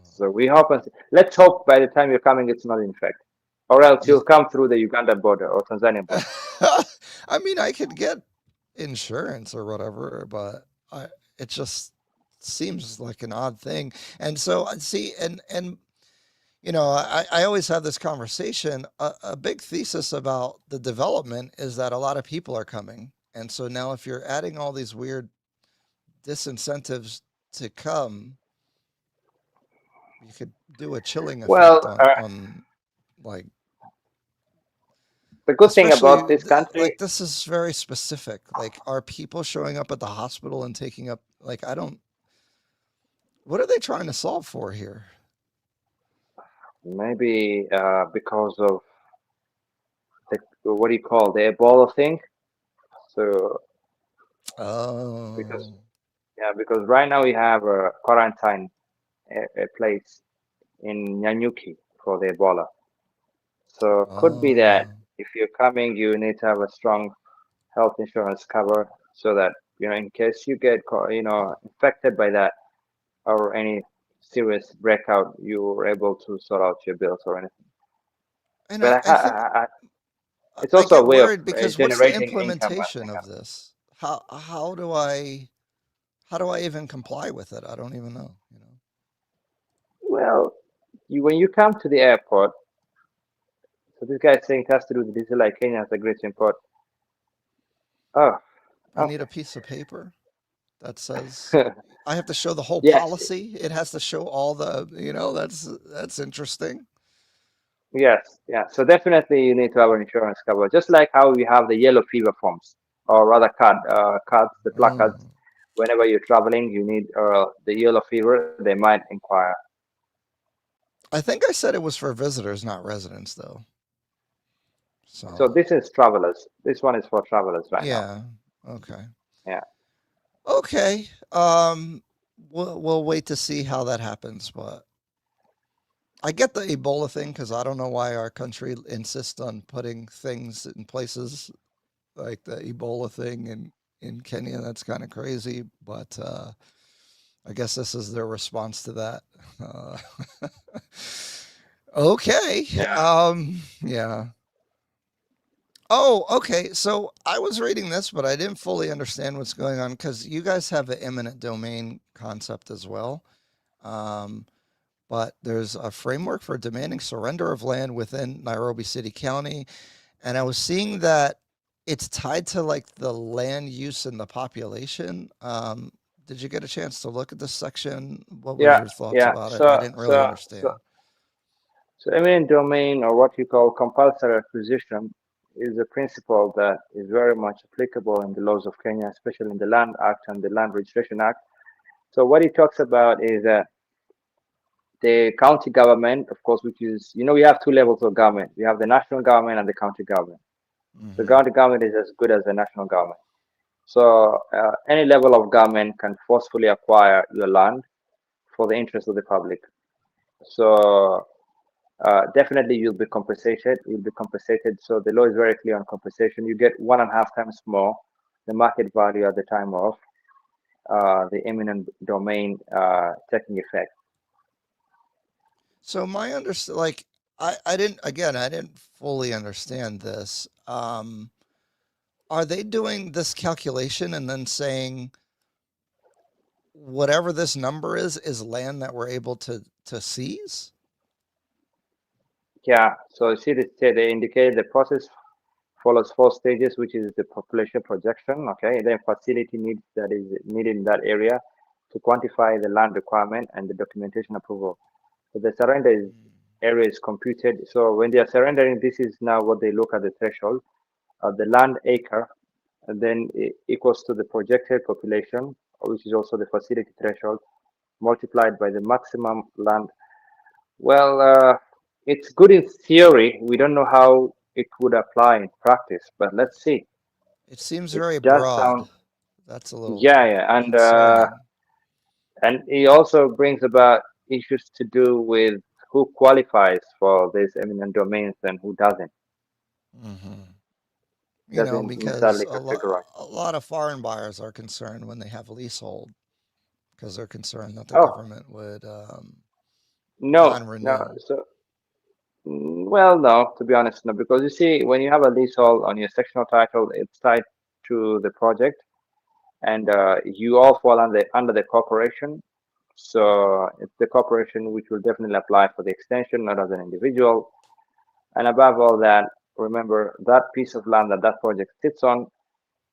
So we hope, let's hope by the time you're coming, it's not in effect, or else You, you'll come through the Uganda border or Tanzania border. I mean, I could get insurance or whatever, but it just seems like an odd thing. And so I see, and I always have this conversation. A big thesis about the development is that a lot of people are coming, and so now if you're adding all these weird disincentives to come, you could do a chilling effect Well, on like, the good thing especially about this country, like this is very specific. Like, are people showing up at the hospital and taking up, like, I don't, what are they trying to solve for here? maybe because of the what do you call the Ebola thing? So because Oh, yeah, because right now we have a quarantine a place in Nyanyuki for the Ebola. So could be that oh. if you're coming, you need to have a strong health insurance cover so that in case you get infected by that or any serious breakout, you're able to sort out your bills or anything. And But I think it's I also a get way of worried because what's the generating income at implementation the of this? How do I even comply with it? I don't even know. Well, when you come to the airport, so this guy is saying it has to do with this, like Kenya has a great import. Oh, I need a okay. piece of paper that says I have to show the whole Yes, policy. It has to show all that's interesting. yes, yeah. So definitely you need to have an insurance cover, just like how we have the yellow fever forms, or rather cards, the Oh. placards. Whenever you're traveling, you need the yellow fever. They might inquire. I think I said it was for visitors, not residents, though. So So, this is travelers. This one is for travelers right now. yeah. Okay. Yeah. Okay. We'll wait to see how that happens, but I get the Ebola thing because I don't know why our country insists on putting things in places like the Ebola thing in Kenya. That's kind of crazy, but I guess this is their response to that. Uh, okay. Yeah. Yeah. Oh, okay. So I was reading this, but I didn't fully understand what's going on because you guys have an eminent domain concept as well. Um, but there's a framework for demanding surrender of land within Nairobi City County. And I was seeing that it's tied to like the land use and the population. Did you get a chance to look at this section? What was Yeah. your thoughts Yeah. about it? I So didn't really so so understand. so eminent domain, or what you call compulsory acquisition, is a principle that is very much applicable in the laws of Kenya, especially in the Land Act and the Land Registration Act. So what it talks about is that the county government, of course, which is, we have two levels of government. We have the national government and the county government. The Hmm. county government is as good as the national government. So any level of government can forcefully acquire your land for the interest of the public. So definitely you'll be compensated. You'll be compensated. So the law is very clear on compensation. You get 1.5 times more the market value at the time of the eminent domain taking effect. So my understand, like, I didn't fully understand this. Are they doing this calculation and then saying whatever this number is land that we're able to seize? Yeah. So you see, they indicate the process follows 4 stages, which is the population projection, okay, then facility needs that is needed in that area to quantify the land requirement and the documentation approval. So the surrender area is computed. So when they are surrendering, this is now what they look at the threshold of the land acre, and then it equals to the projected population, which is also the facility threshold, multiplied by the maximum land. Well, it's good in theory. We don't know how it would apply in practice. But let's see. It seems It very does broad. sound, That's a little yeah, yeah, concerning. and it also brings about issues to do with who qualifies for these eminent domains and who Hmm. doesn't Because necessarily categorize. a lot of foreign buyers are concerned when they have leasehold because they're concerned that the Oh, government would no, no. non-renew. So, well, no, to be honest, no, because you see, when you have a leasehold on your sectional title, it's tied to the project, and you all fall under the corporation. So it's the corporation which will definitely apply for the extension, not as an individual. And above all that, remember that piece of land that that project sits on,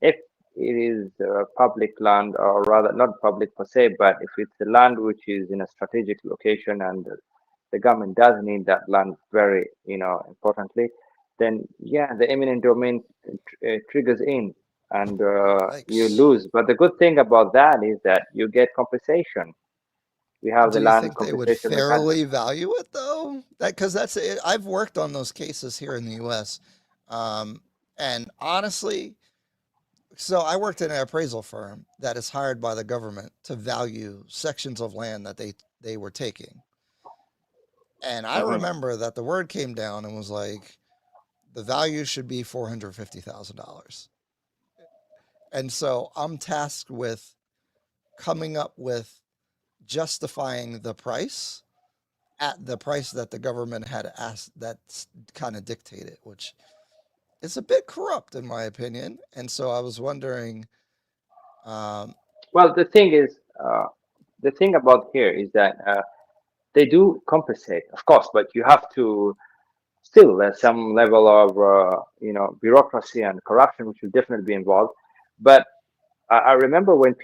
if it is public land, or rather not public per se, but if it's a land which is in a strategic location and the government does need that land very, importantly, then yeah, the eminent domain triggers in and you Yikes. lose. But the good thing about that is that you get compensation. We have Do the you land think they would compensation mechanism. fairly value it though? That because that's it. I've worked on those cases here in the U.S. Um, and honestly, so I worked in an appraisal firm that is hired by the government to value sections of land that they were taking. And I Hmm. remember that the word came down and was like, the value should be $450,000. And so I'm tasked with coming up with justifying the price at the price that the government had asked, that's kind of dictated, which is a bit corrupt in my opinion. And so I was wondering, um, Well, the thing about here is that they do compensate, of course, but you have to still there's some level of bureaucracy and corruption which will definitely be involved. But I remember when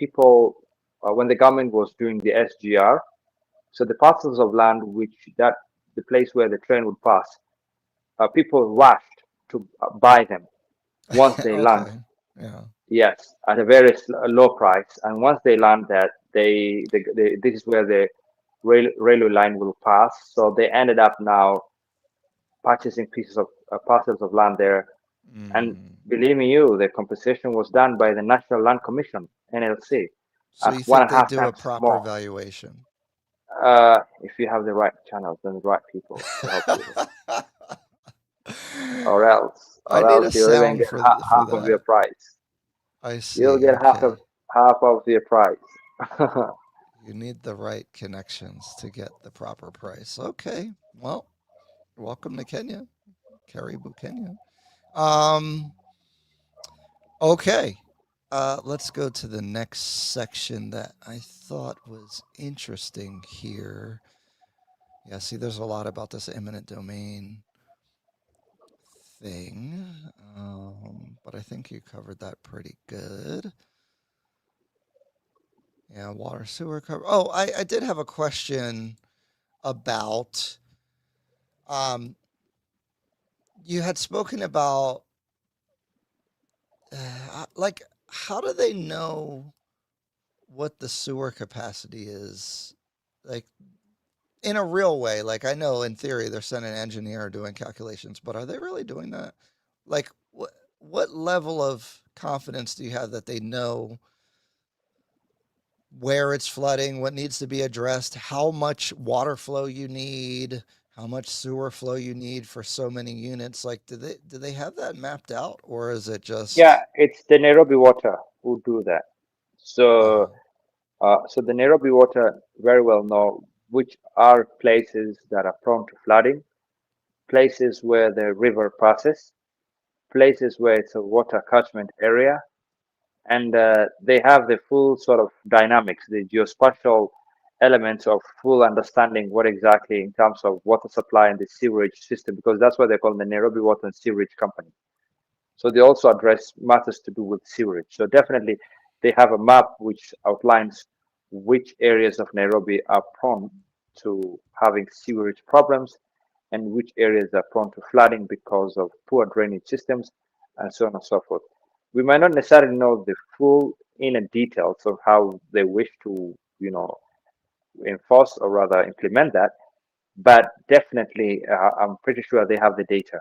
when the government was doing the SGR, so the parcels of land which that the place where the train would pass, people rushed to buy them once they land. okay, yeah. Yes, at a very low price, and once they land that this is where the railway line will pass. So they ended up now purchasing pieces of parcels of land there. And Mm. believe me, the compensation was done by the National Land Commission (NLC) So at you one think and a they half do a times proper more. valuation? If you have the right channels and the right people to help you, or else, I need a you'll even sound get for half of your that. price. I You'll see. get Okay. half of your price. You need the right connections to get the proper price. Okay. Well, welcome to Kenya, Karibu, Kenya. Um, okay. Let's go to the next section that I thought was interesting here. Yeah, see, there's a lot about this eminent domain thing, but I think you covered that pretty good. Yeah, water sewer cover. Oh, I did have a question about um, you had spoken about like how do they know what the sewer capacity is? Like in a real way, like I know in theory they're sending an engineer doing calculations, but are they really doing that? Like what level of confidence do you have that they know where it's flooding, what needs to be addressed, how much water flow you need, how much sewer flow you need for so many units? Like do they have that mapped out or is it Yeah, just it's the Nairobi Water who do that. So, uh-huh. so the Nairobi Water very well know which are places that are prone to flooding, places where the river passes, places where it's a water catchment area, and they have the full sort of dynamics, the geospatial elements of full understanding what exactly in terms of water supply and the sewerage system, because that's what they call the Nairobi Water and Sewerage Company. So they also address matters to do with sewerage. So definitely they have a map which outlines which areas of Nairobi are prone to having sewerage problems and which areas are prone to flooding because of poor drainage systems and so on and so forth. We might not necessarily know the full inner details of how they wish to, enforce or rather implement that, but definitely I'm pretty sure they have the data.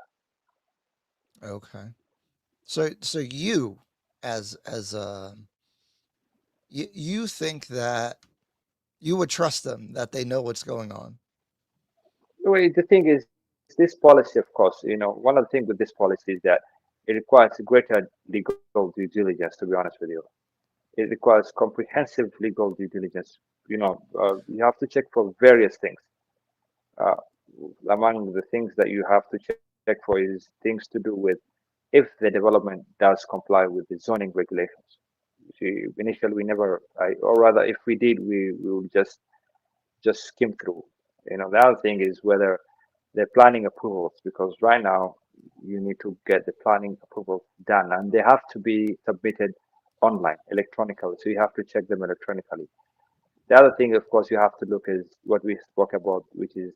Okay. So you, as you think that you would trust them that they know what's going on. Well, the thing is, this policy, of course, one of the things with this policy is that it requires greater legal due diligence, to be honest with you. It requires comprehensive legal due diligence. You have to check for various things. Uh, Among the things that you have to check for is things to do with if the development does comply with the zoning regulations. Initially, we never, or rather, if we did, we would just skim through. The other thing is whether the planning approvals, because right now you need to get the planning approvals done, and they have to be submitted online, electronically. So you have to check them electronically. The other thing, of course, you have to look is what we spoke about, which is,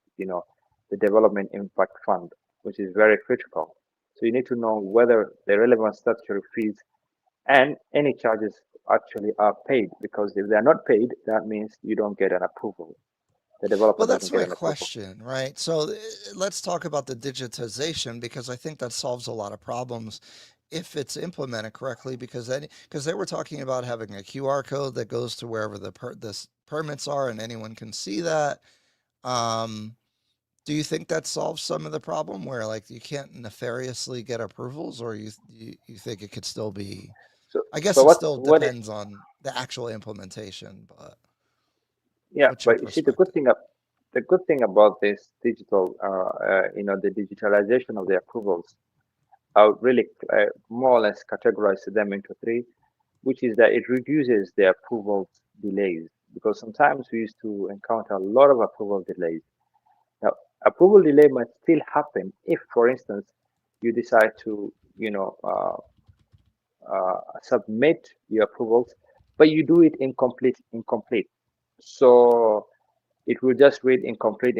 the development impact fund, which is very critical. So you need to know whether the relevant statutory fees and any charges actually are paid, because if they're not paid, that means you don't get an approval. The developer Well, doesn't that's get my an approval. question, right? So let's talk about the digitization because I think that solves a lot of problems if it's implemented correctly. Because they were talking about having a QR code that goes to wherever this permits are, and anyone can see that. Um, do you think that solves some of the problem where like you can't nefariously get approvals, or you think it could still be? So, I guess so it what, still what, depends on the actual implementation, but yeah, what's your but you see, perspective? the good thing about this digital, the digitalization of the approvals, I would really more or less categorize them into three, which is that it reduces the approval delays, because sometimes we used to encounter a lot of approval delays. Now, approval delay might still happen if, for instance, you decide to, submit your approvals, but you do it incomplete. So it will just read incomplete,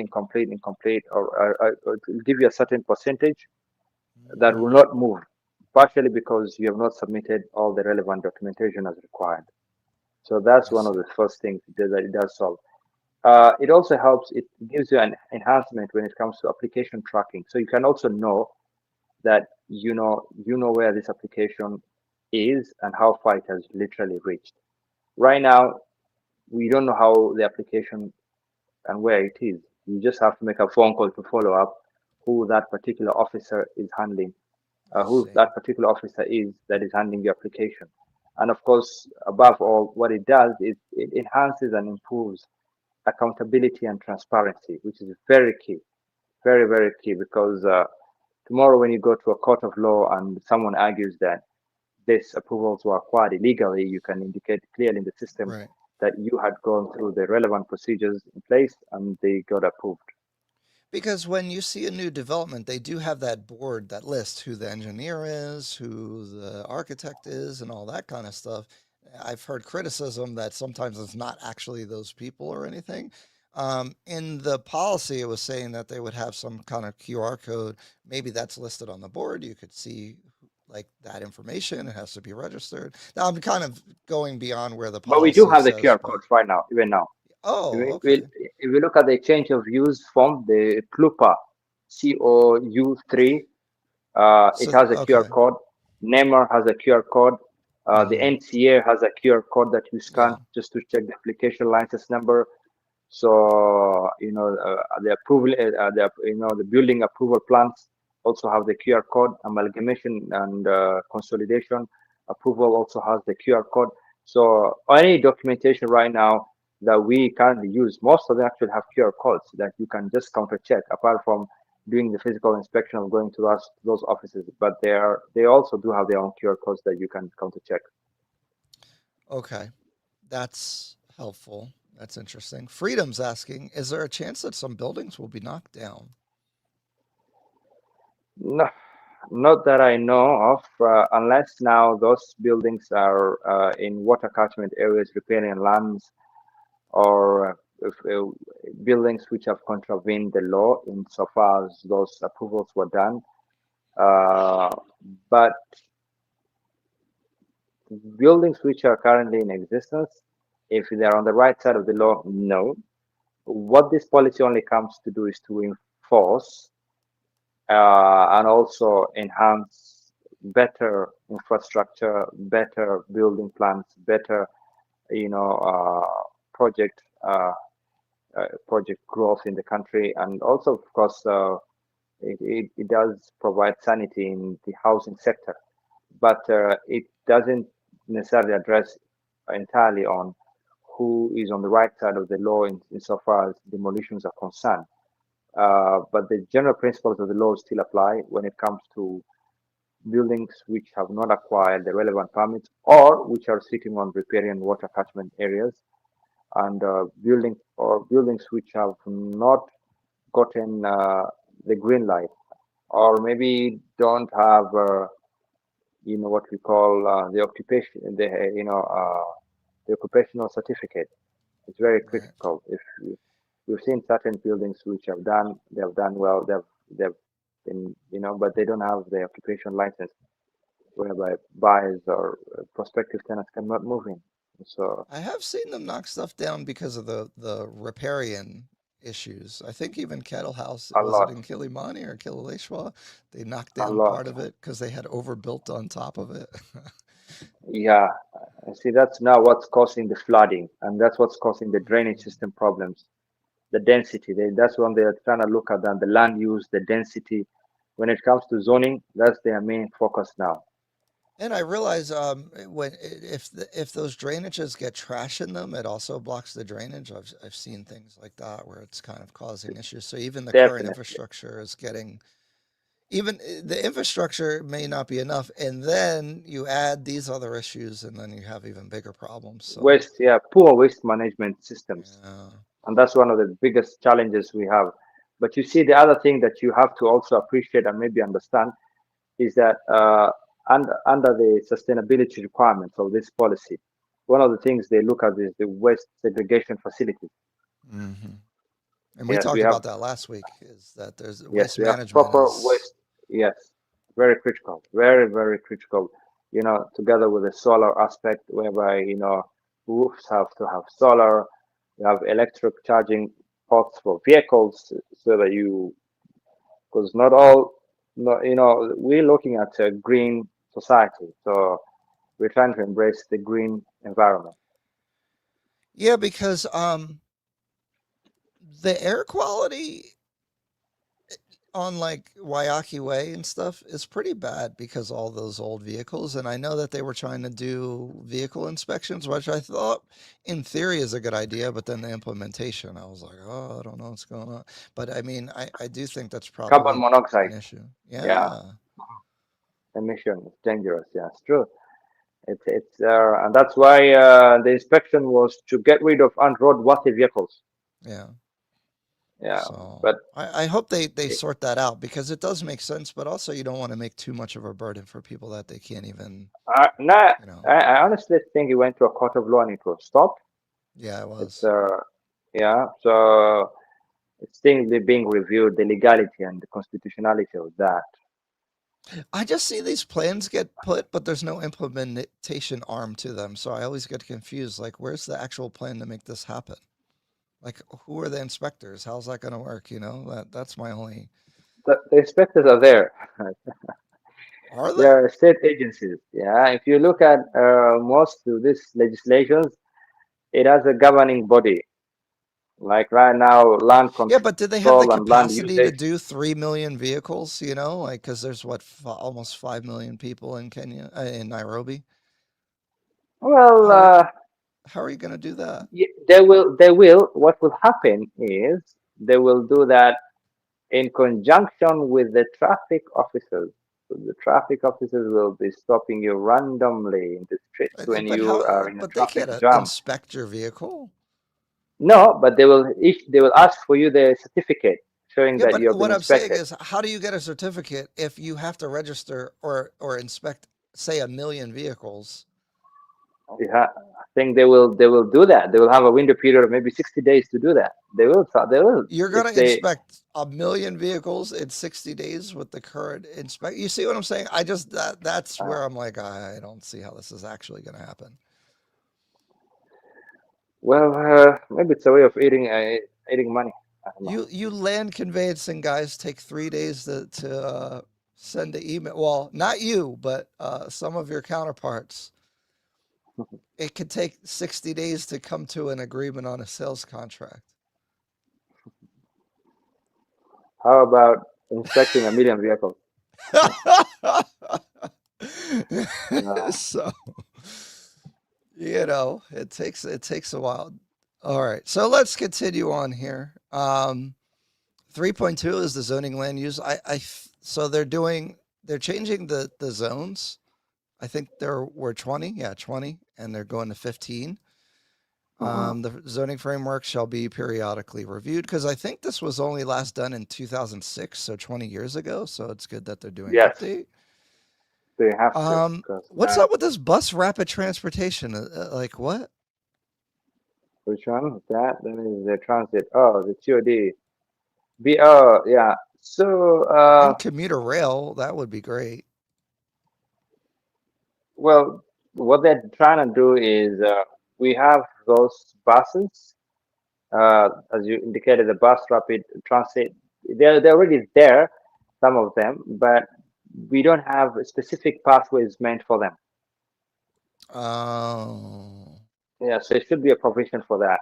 or it will give you a certain percentage that will Mm, not move, partially because you have not submitted all the relevant documentation as required. So that's I one of see. the first things that it does solve. It also helps, it gives you an enhancement when it comes to application tracking. So you can also know that you know where this application is and how far it has literally reached. Right now, we don't know how the application and where it is. You just have to make a phone call to follow up who that particular officer is handling, I who see. that particular officer is that is handling your application. And of course, above all, what it does is it enhances and improves accountability and transparency, which is very key, very, very key, because tomorrow when you go to a court of law and someone argues that these approvals were acquired illegally, you can indicate clearly in the system Right. that you had gone through the relevant procedures in place and they got approved. Because when you see a new development, they do have that board that lists who the engineer is, who the architect is, and all that kind of stuff. I've heard criticism that sometimes it's not actually those people or anything. In the policy, it was saying that they would have some kind of QR code. Maybe that's listed on the board. You could see like that information. It has to be registered. Now I'm kind of going beyond where the But we do policy have the says, QR but codes right now, even now. If oh, we, okay. if we look at the change of use form, the CLUPA, COU3, it So has a QR okay. code. NEMR has a QR code. The Hmm. NCA has a QR code that you scan Yeah. just to check the application license number. So the approval, the building approval plans also have the QR code. Amalgamation and consolidation approval also has the QR code. So any documentation right now that we currently use, most of them actually have QR codes that you can just counter check. Apart from doing the physical inspection of going to those offices, but they also do have their own QR codes that you can counter check. Okay. That's helpful. That's interesting. Freedom's asking, is there a chance that some buildings will be knocked down? No, not that I know of, unless now those buildings are in water catchment areas, riparian lands, or if, buildings which have contravened the law insofar as those approvals were done. Uh, but buildings which are currently in existence, if they're on the right side of the law, no. What this policy only comes to do is to enforce and also enhance better infrastructure, better building plans, better you know project project growth in the country, and also of course it does provide sanity in the housing sector, but it doesn't necessarily address entirely on who is on the right side of the law insofar as demolitions are concerned. But the general principles of the law still apply when it comes to buildings which have not acquired the relevant permits or which are sitting on riparian water catchment areas, and buildings which have not gotten the green light, or maybe don't have what we call the occupational certificate. It's very Right. critical. If we've seen certain buildings which they've done well, they've been, but they don't have the occupation license, whereby buyers or prospective tenants cannot move in. So I have seen them knock stuff down because of the riparian issues. I think even Kettle House, a was it lot, in Kilimani or Kilileshwa? They knocked a down lot. part of it because they had overbuilt on top of it. Yeah, see, that's now what's causing the flooding, and that's what's causing the drainage Mm. system problems. The density, that's when they're trying to look at the land use, the density. When it comes to zoning, that's their main focus now. And I realize if those drainages get trash in them, it also blocks the drainage. I've seen things like that where it's kind of causing issues. So even the current Definitely. infrastructure is getting even the infrastructure may not be enough, and then you add these other issues, and then you have even bigger problems. So Waste, yeah, poor waste management systems. yeah, And that's one of the biggest challenges we have. But you see, the other thing that you have to also appreciate and maybe understand is that under the sustainability requirements of this policy, one of the things they look at is the waste segregation facilities. hmm and we Yes, talked about that last week. Is that there's waste we have management proper is waste. Yes, very critical, very, very critical. Together with the solar aspect, whereby roofs have to have solar, you have electric charging ports for vehicles, so that because not all, no, we're looking at a green society, so we're trying to embrace the green environment. yeah because the air quality on like Waiyaki Way and stuff is pretty bad because all those old vehicles. And I know that they were trying to do vehicle inspections, which I thought in theory is a good idea, but then the implementation, I was like, oh, I don't know what's going on. But I mean, I do think that's Carbon probably an monoxide, issue. yeah, Yeah. emission is dangerous. Yeah, it's true. And that's why the inspection was to get rid of unroadworthy vehicles. Yeah. Yeah, So but I hope they it, sort that out because it does make sense, but also you don't want to make too much of a burden for people that they can't even, no, you know. I honestly think it went to a court of law and it was stopped. Yeah, it It's was. yeah, so it's things being reviewed, the legality and the constitutionality of that. I just see these plans get put, but there's no implementation arm to them. So I always get confused. Like, where's the actual plan to make this happen? Like, who are the inspectors? How's that going to work? That's my only. The inspectors are there. Are They they? are state agencies. Yeah, if you look at most of these legislations, it has a governing body. Like right now, land Yeah, but do they have the control and land capacity to usage. do 3 million vehicles? Like, because there's what almost 5 million people in Kenya, in Nairobi. Well, How are how are you going to do that? they will. They will. What will happen is they will do that in conjunction with the traffic officers. So the traffic officers will be stopping you randomly in the streets when But you how? are in a But they traffic can't jam. inspect your vehicle. No, but they will ask for you the certificate showing Yeah, that you but have been what I'm saying inspected. is, how do you get a certificate if you have to register or inspect, say, 1 million vehicles? Yeah, I think they will do that. They will have a window period of maybe 60 days to do that. They will You're if gonna they inspect 1 million vehicles in 60 days with the current inspect. You see what I'm saying? That's uh, where I'm like, I don't see how this is actually gonna happen. well maybe it's a way of eating money. You land conveyancing guys take 3 days to send an email. Well, not you, but some of your counterparts. It could take 60 days to come to an agreement on a sales contract. How about inspecting a million vehicles? No. So, it takes a while. All right. So let's continue on here. 3.2 is the zoning land use. So they're changing the zones. I think there were 20, yeah, 20, and they're going to 15. Hmm. The zoning framework shall be periodically reviewed because I think this was only last done in 2006, so 20 years ago. So it's good that they're doing an Yes, update. they have to, because What's up with this bus rapid transportation? Like what? which one? That is the transit. Oh, the TOD. Oh, yeah. So, And commuter rail, that would be great. well, what they're trying to do is we have those buses, as you indicated, the bus rapid transit. They're already there, some of them, but we don't have specific pathways meant for them. Oh, Yeah, so it should be a provision for that.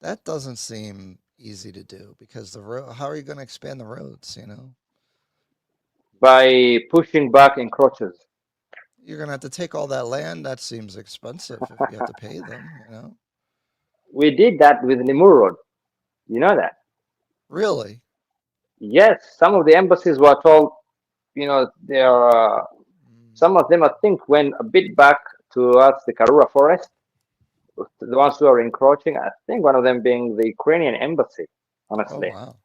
that doesn't seem easy to do because the road, how are you going to expand the roads, By pushing back encroaches. You're going to have to take all that land. That seems expensive if you have to pay them. We did that with Nimur Road. You know that? Really? Yes, some of the embassies were told, they're Mm. some of them I think went a bit back towards the Karura forest, the ones who are encroaching. I think one of them being the Ukrainian embassy, Oh, honestly. wow.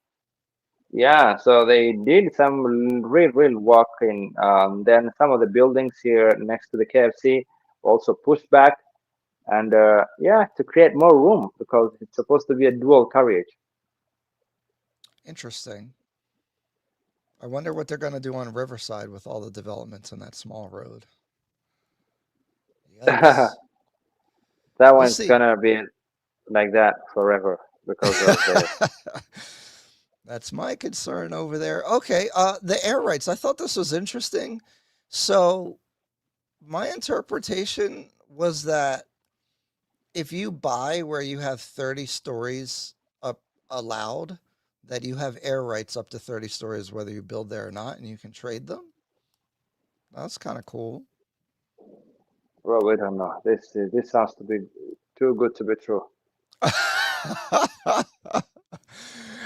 Yeah, so they did some real work in. Then some of the buildings here next to the KFC also pushed back, and yeah, to create more room because it's supposed to be a dual carriage. Interesting. I wonder what they're going to do on Riverside with all the developments in that small road. That Yikes. We'll one's see. gonna be like that forever because of the. That's my concern over there. Okay, the air rights. I thought this was interesting. So, my interpretation was that if you buy where you have 30 stories up allowed, that you have air rights up to 30 stories whether you build there or not, and you can trade them. That's kind of cool. Well, we don't know. This sounds to be too good to be true.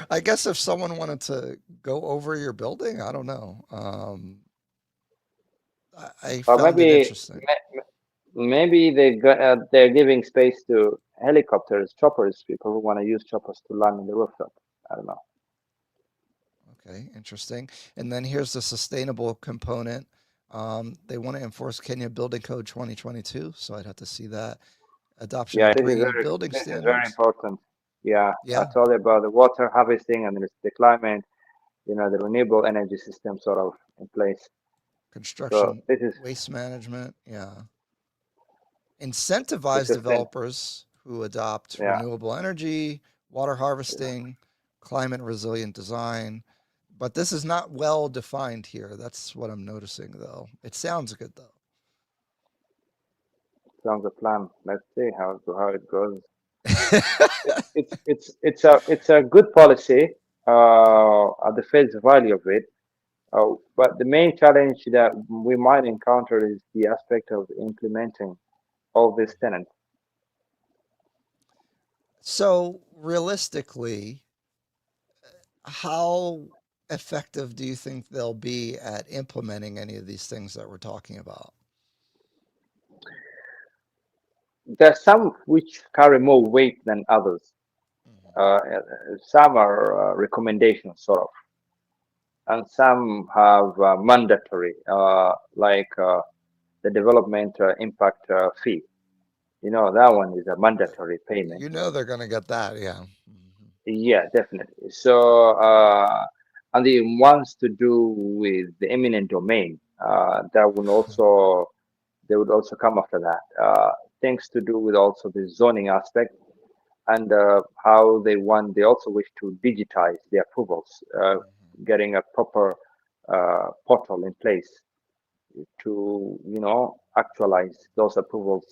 I guess if someone wanted to go over your building, I don't know. I Or found it interesting. maybe they're giving space to helicopters, choppers, people who want to use choppers to land on the rooftop. I don't know. Okay, interesting. And then here's the sustainable component. They want to enforce Kenya Building Code 2022, so I'd have to see that. Adoption Yeah, of green building this is very standards. important. Yeah, I Yeah, told you about the water harvesting and the climate, the renewable energy system sort of in place. So construction this is waste management. Yeah. the Incentivize sustain. developers who adopt Yeah, renewable energy, water yeah, harvesting, climate resilient design. But this is not well defined here. That's what I'm noticing, though. It sounds good, though. sounds a plan. Let's see how it goes. It's a good policy at the face value of it. But the main challenge that we might encounter is the aspect of implementing all these tenants. So, realistically, how effective do you think they'll be at implementing any of these things that we're talking about? There are some which carry more weight than others. Mhm. Some are recommendations, sort of, and some have mandatory, like the development impact fee. That one is a mandatory payment. You know they're going to get that, yeah. Mhm. Yeah, definitely. So, and the ones to do with the eminent domain, that would also they would also come after that. Things to do with also the zoning aspect. and how they also wish to digitize the approvals, getting a proper portal in place to actualize those approvals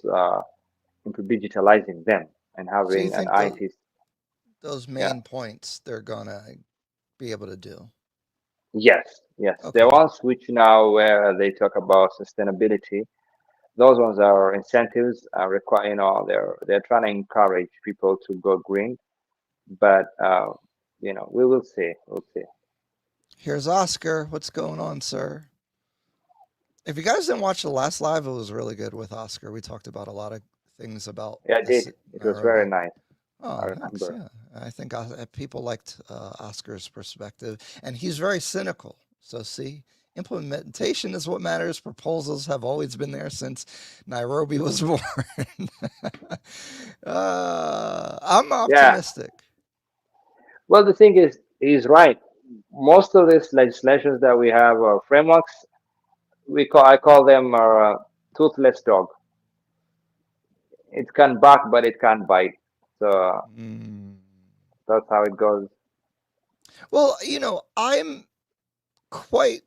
into digitalizing them and So you having an think IT. those Yeah. main points they're gonna be able to do? Yes, yes. The Okay. ones which now where they talk about sustainability, those ones are incentives require, they're trying to encourage people to go green, but we will see. We'll see. Here's Oscar. What's going on, sir? If you guys didn't watch the last live, it was really good with Oscar. We talked about a lot of things about Yeah, I did. It was very Nairobi. nice. I Oh, thanks. remember. Yeah, I think people liked Oscar's perspective, and he's very cynical. So, see, implementation is what matters. Proposals have always been there since Nairobi was born. I'm Yeah. optimistic. Well, the thing is, he's right. Most of these legislations that we have or frameworks, I call them toothless dog. It can bark, but it can't bite. So Mm. that's how it goes. Well, I'm quite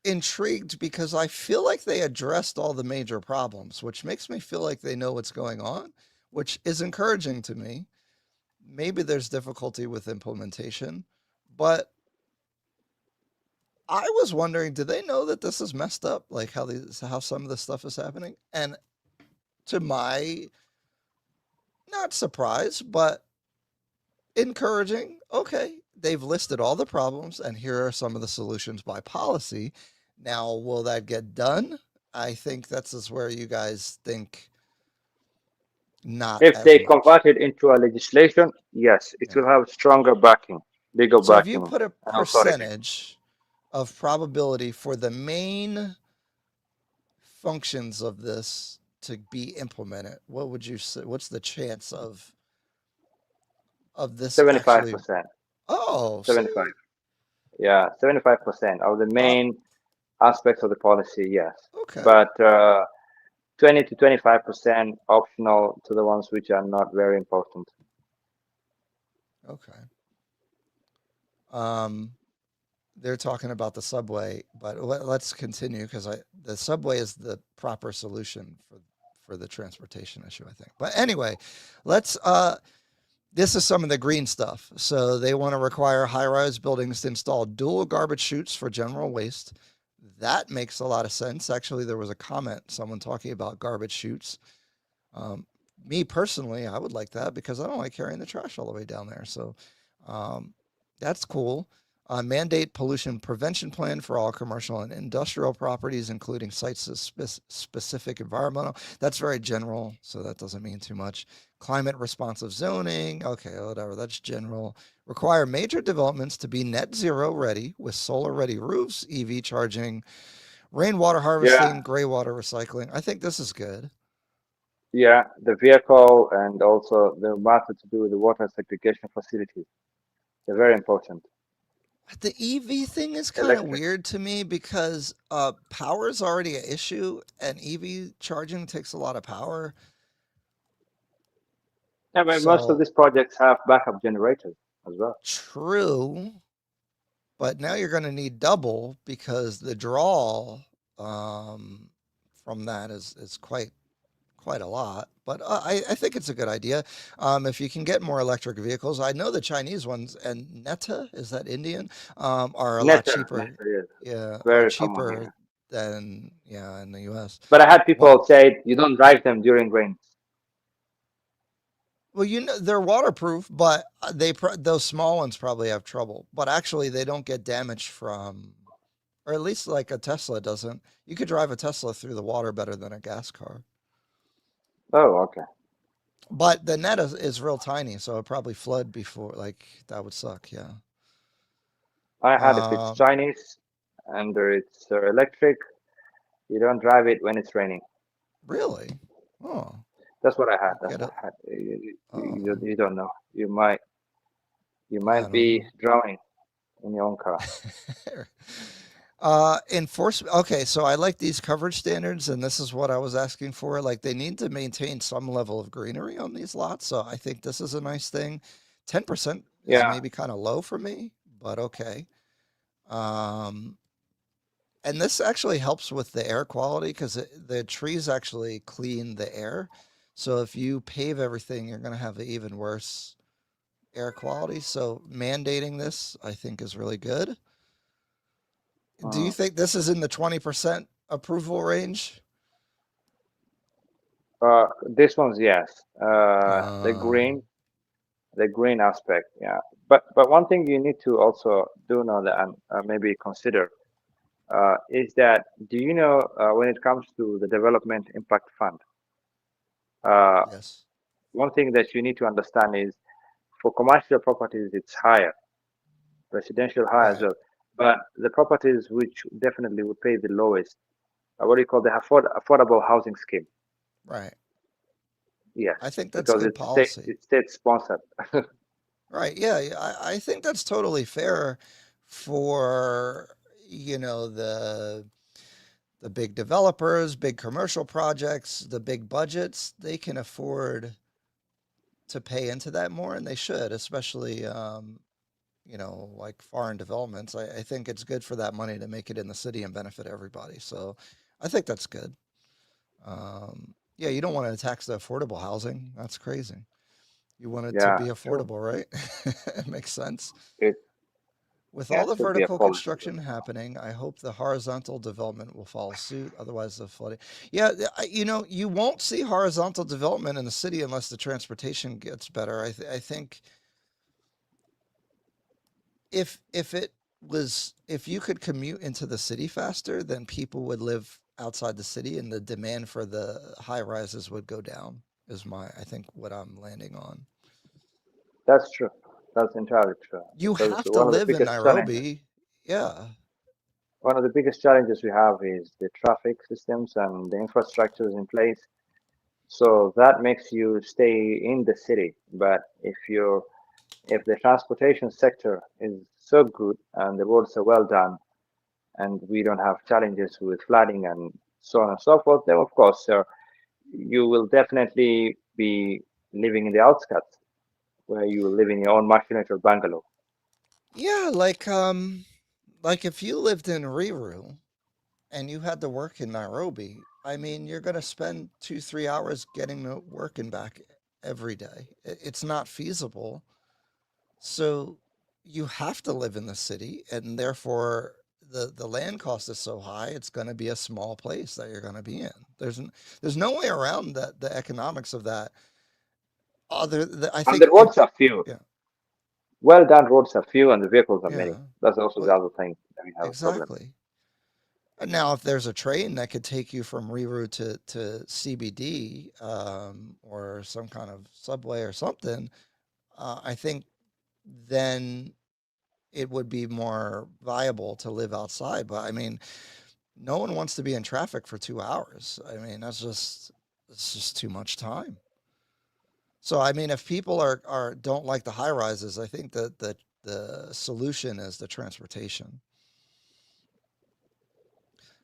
intrigued because I feel like they addressed all the major problems, which makes me feel like they know what's going on, which is encouraging to me. Maybe there's difficulty with implementation, but I was wondering, do they know that this is messed up? Like how some of this stuff is happening? And to my not surprise, but encouraging, okay, they've listed all the problems and here are some of the solutions by policy. Now, will that get done? I think that's is where you guys think not If as they much. convert it into a legislation, yes, it Yeah. will have stronger backing, bigger So if you backing, put a and authority. percentage of probability for the main functions of this to be implemented, what would you say? What's the chance of this actually? 75%. Oh, 75. see, Yeah, 75% of the uh, main aspects of the policy, yes. okay, But 20 to 25% optional to the ones which are not very important. okay. Um, they're talking about the subway, but let's continue because the subway is the proper solution for the transportation issue, I think. But anyway, let's this is some of the green stuff. So they want to require high-rise buildings to install dual garbage chutes for general waste. That makes a lot of sense. Actually, there was a comment, someone talking about garbage chutes. Um, Me personally, I would like that because I don't like carrying the trash all the way down there. So um, that's cool. Mandate pollution prevention plan for all commercial and industrial properties, including sites of specific environmental. That's very general, so that doesn't mean too much. Climate responsive zoning. Okay, whatever. That's general. Require major developments to be net zero ready with solar ready roofs, EV charging, rainwater Yeah, harvesting, gray water recycling. I think this is good. yeah, the vehicle and also the matter to do with the water segregation facilities. They're very important. The EV thing is kind of Electric. weird to me because power is already an issue, and EV charging takes a lot of power. Yeah, but most of So these projects have backup generators as well. true, but now you're going to need double because the draw um, from that is quite a lot. But I think it's a good idea. If you can get more electric vehicles, I know the Chinese ones and Neta, is that Indian, are a lot Netter, cheaper. Netter is Yeah, are very common cheaper here. than yeah in the U.S. But I had What? people say you don't drive them during rains. Well, they're waterproof, but those small ones probably have trouble. But actually, they don't get damaged from, or at least like a Tesla doesn't. You could drive a Tesla through the water better than a gas car. Oh, okay. But the net is real tiny, so it probably flood before. Like that would suck. Yeah. I had if it's Um. Chinese and it's electric, you don't drive it when it's raining. Really? Oh. That's what I had. That's Get what it. I had. Oh. You don't know. You I might don't be know. drowning in your own car. Enforcement. Okay, so I like these coverage standards, and this is what I was asking for. Like, they need to maintain some level of greenery on these lots, so I think this is a nice thing. 10% is Yeah. maybe kind of low for me, but okay. Um, and this actually helps with the air quality because the trees actually clean the air. So if you pave everything, you're going to have an even worse air quality. So mandating this, I think, is really good. Do you Mm. think this is in the 20% approval range? This one's yes. Uh, The green aspect, yeah. But one thing you need to also do know that and maybe consider is that do you know when it comes to the development impact fund, uh, yes. one thing that you need to understand is for commercial properties it's higher, residential higher as Right. well. But the properties which definitely would pay the lowest, what do you call the affordable housing scheme? Right. Yes, I think that's because good policy. it's state sponsored. Right. Yeah. Yeah, I think that's totally fair for, the big developers, big commercial projects, the big budgets. They can afford to pay into that more, and they should, especially, like foreign developments. I think it's good for that money to make it in the city and benefit everybody. So I think that's good. Yeah, you don't want to tax the affordable housing. That's crazy. You want it to Yeah, be true. affordable, right? It makes sense. It With Yeah, all it the should be a vertical policy. construction happening, I hope the horizontal development will follow suit. Otherwise, the flooding. Yeah, you won't see horizontal development in the city unless the transportation gets better. I think if you could commute into the city faster, then people would live outside the city, and the demand for the high rises would go down. Is I think what I'm landing on. That's true. That's entirely true. You Because have to live in Nairobi. Yeah. one of the biggest challenges we have is the traffic systems and the infrastructures in place. So that makes you stay in the city. But if the transportation sector is so good and the roads are well done and we don't have challenges with flooding and so on and so forth, then of course, you will definitely be living in the outskirts where you live in your own machinate bungalow. Yeah, like if you lived in Riru and you had to work in Nairobi, I mean, you're going to spend 2, 3 hours getting to work and back every day. It's not feasible. So you have to live in the city, and therefore the land cost is so high. It's going to be a small place that you're going to be in. There's no way around that the economics of that. I And the think roads are few. yeah, Well done roads are few and the vehicles are many. yeah, That's also well, the other thing that we have a problem. exactly. And now, if there's a train that could take you from Riru to CBD, or some kind of subway or something, I think then it would be more viable to live outside. But I mean, no one wants to be in traffic for 2 hours. I mean, it's just too much time. So I mean, if people are don't like the high rises, I think that the solution is the transportation.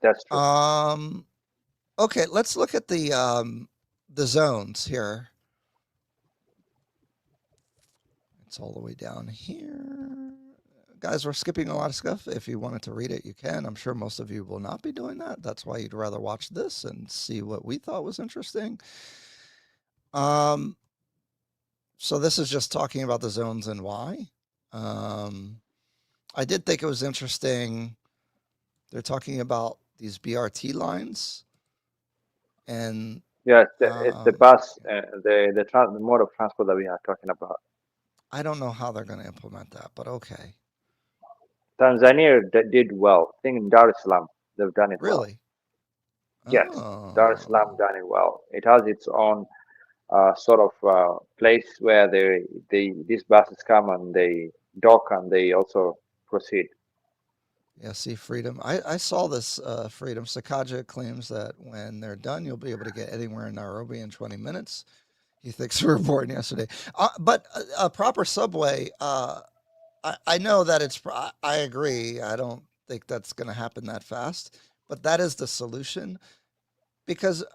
That's true. Um, okay, let's look at the zones here. It's all the way down here. Guys, we're skipping a lot of stuff. If you wanted to read it, you can. I'm sure most of you will not be doing that. That's why you'd rather watch this and see what we thought was interesting. Um, so this is just talking about the zones and why. Um, I did think it was interesting. They're talking about these BRT lines, and Yeah, it's the um, bus, the mode of transport that we are talking about. I don't know how they're going to implement that, but okay. Tanzania did well. I think in Dar es Salaam they've done it well. Really? Yes, Dar es Salaam Oh, done it well. It has its own sort of place where these buses come and they dock and they also proceed. yeah, see, Freedom. I saw this, Freedom. Sakaja claims that when they're done, you'll be able to get anywhere in Nairobi in 20 minutes. He thinks we were born yesterday. But a proper subway, I know that I agree. I don't think that's going to happen that fast, but that is the solution because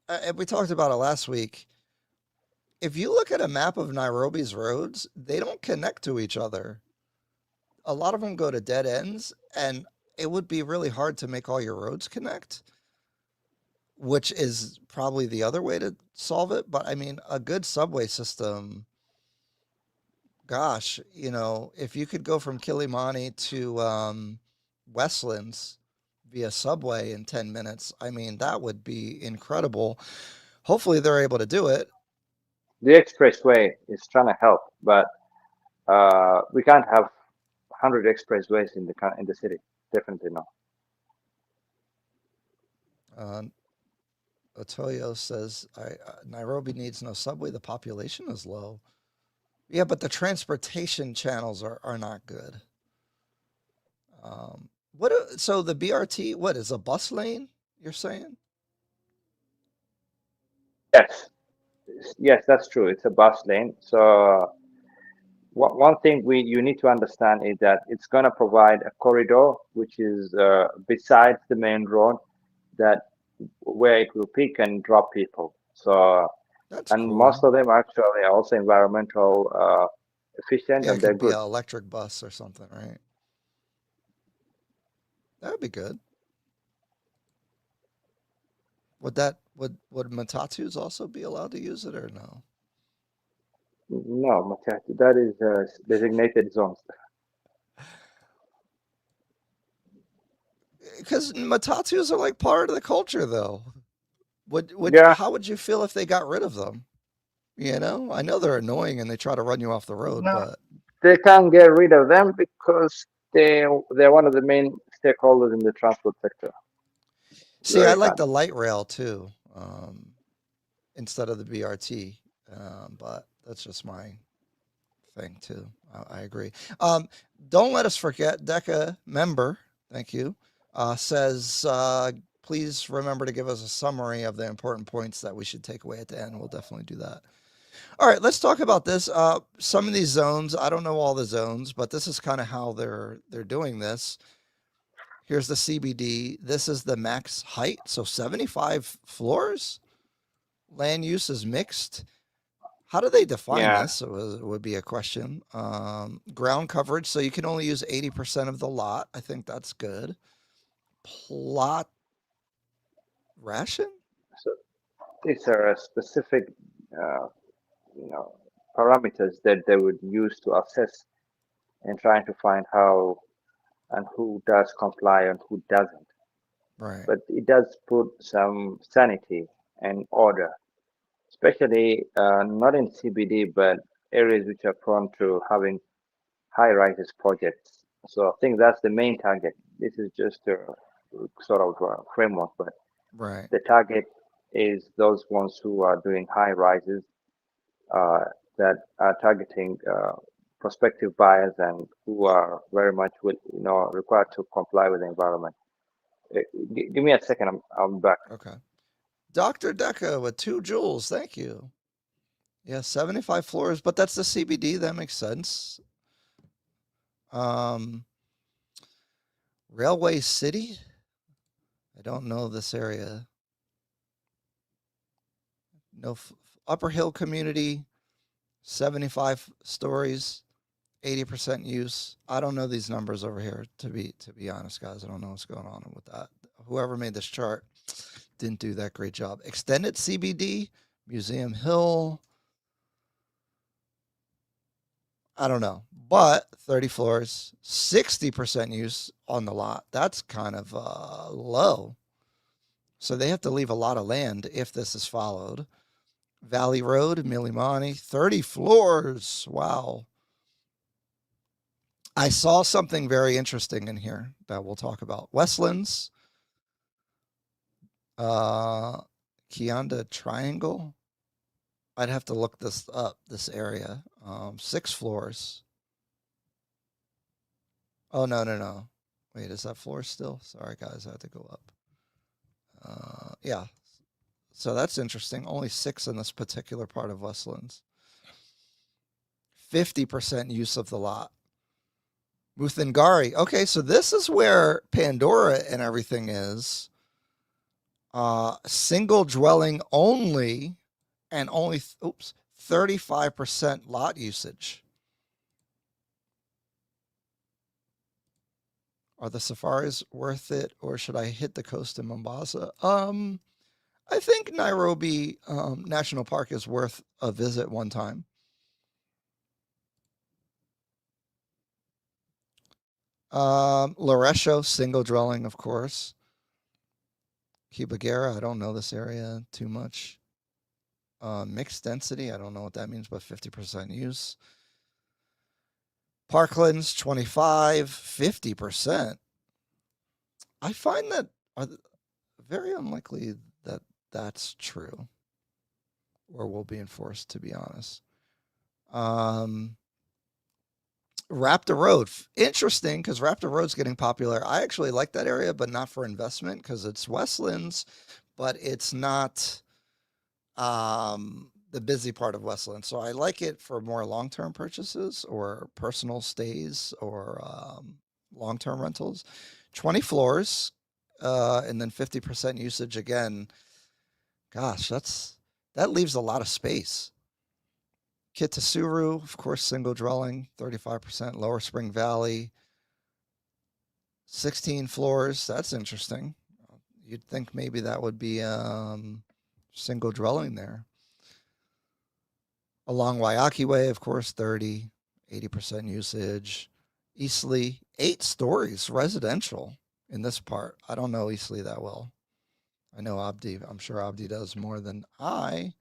and we talked about it last week. If you look at a map of Nairobi's roads, they don't connect to each other. A lot of them go to dead ends, and it would be really hard to make all your roads connect, which is probably the other way to solve it. But I mean, a good subway system, gosh, if you could go from Kilimani to Westlands via subway in 10 minutes, I mean, that would be incredible. Hopefully, they're able to do it. The expressway is trying to help, but we can't have 100 expressways in the city. Definitely not. Uh, Otoyo says, Nairobi needs no subway. The population is low. Yeah, but the transportation channels are not good. So the BRT, what is a bus lane? You're saying? Yes, yes, that's true. It's a bus lane. So one thing you need to understand is that it's going to provide a corridor which is besides the main road that where it will pick and drop people. So That's and most cool. of them actually are also environmental efficient Yeah, it and they're could be good. an electric bus or something, right? That would be good. Would Matatus also be allowed to use it or no? No, Matatu, that is designated zones. Because Matatus are like part of the culture, though. Yeah, How would you feel if they got rid of them? I know they're annoying and they try to run you off the road, no, but they can't get rid of them because they're one of the main stakeholders in the transport sector. see, I Very like fun. the light rail too, instead of the BRT. But that's just my thing too. I agree. Um, don't let us forget, Deca member, thank you, says, please remember to give us a summary of the important points that we should take away at the end. We'll definitely do that. All right, let's talk about this. Some of these zones, I don't know all the zones, but this is kind of how they're doing this. Here's the CBD. This is the max height, so 75 floors. Land use is mixed. How do they define Yeah. this? Would be a question. Ground coverage, so you can only use 80% of the lot. I think that's good. Plot ration? So these are specific, uh, you know, parameters that they would use to assess and trying to find how and who does comply and who doesn't. Right, But it does put some sanity and order, especially not in CBD, but areas which are prone to having high-rises projects. So I think that's the main target. This is just a sort of framework, but right. the target is those ones who are doing high rises uh, that are targeting prospective buyers and who are very much required to comply with the environment. Uh, Give me a second. I'm back. Okay. Dr. Deca with 2 joules. Thank you. Yeah, 75 floors, but that's the CBD. That makes sense. Um, Railway City? I don't know this area. No, Upper Hill community, 75 stories, 80% use. I don't know these numbers over here to be honest, guys. I don't know what's going on with that. Whoever made this chart didn't do that great job. Extended CBD, Museum Hill. I don't know. But 30 floors, 60% use on the lot. That's kind of low. So they have to leave a lot of land if this is followed. Valley Road, Milimani, 30 floors. Wow. I saw something very interesting in here that we'll talk about. Westlands, uh, Kianda Triangle. I'd have to look this up, this area. 6 floors. Oh, no, no, no. Wait, is that floor still? Sorry, guys, I had to go up. Yeah. So that's interesting. Only 6 in this particular part of Westlands. 50% use of the lot. Muthangari. Okay, so this is where Pandora and everything is. Single dwelling only, and only 35% lot usage. Are the safaris worth it, or should I hit the coast in Mombasa? I think Nairobi National Park is worth a visit one time. Loresho, single dwelling, of course. Kibagera, I don't know this area too much. Mixed density, I don't know what that means, but 50% use. Parklands, 25, 50%. I find that very unlikely that that's true or will be enforced, to be honest. Raptor Road, interesting because Raptor Road's getting popular. I actually like that area, but not for investment because it's Westlands, but it's not the busy part of Westlands. So I like it for more long-term purchases or personal stays or long-term rentals. 20 floors, and then 50% usage again. Gosh, that leaves a lot of space. Kitasuru, of course, single dwelling, 35%. Lower Spring Valley, 16 floors. That's interesting. You'd think maybe that would be single dwelling there. Along Waiyaki Way, of course, 30, 80% usage. Eastleigh, 8 stories residential in this part. I don't know Eastleigh that well. I know Abdi. I'm sure Abdi does more than I.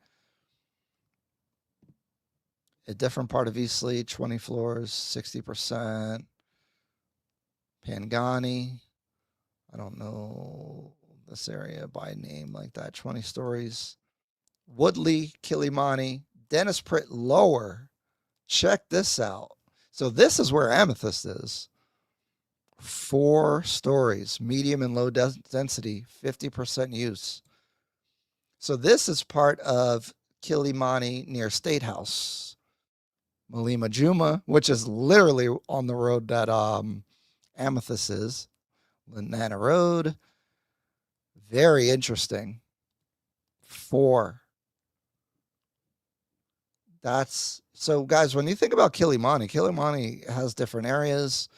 A different part of Eastleigh, 20 floors, 60%. Pangani, I don't know this area by name like that, 20 stories. Woodley, Kilimani, Dennis Pritt Lower. Check this out. So this is where Amethyst is. 4 stories, medium and low density, 50% use. So this is part of Kilimani near State House. Malima Juma, which is literally on the road that Amethyst is. Lenana Road. Very interesting. 4. That's so, guys, when you think about Kilimani has different areas.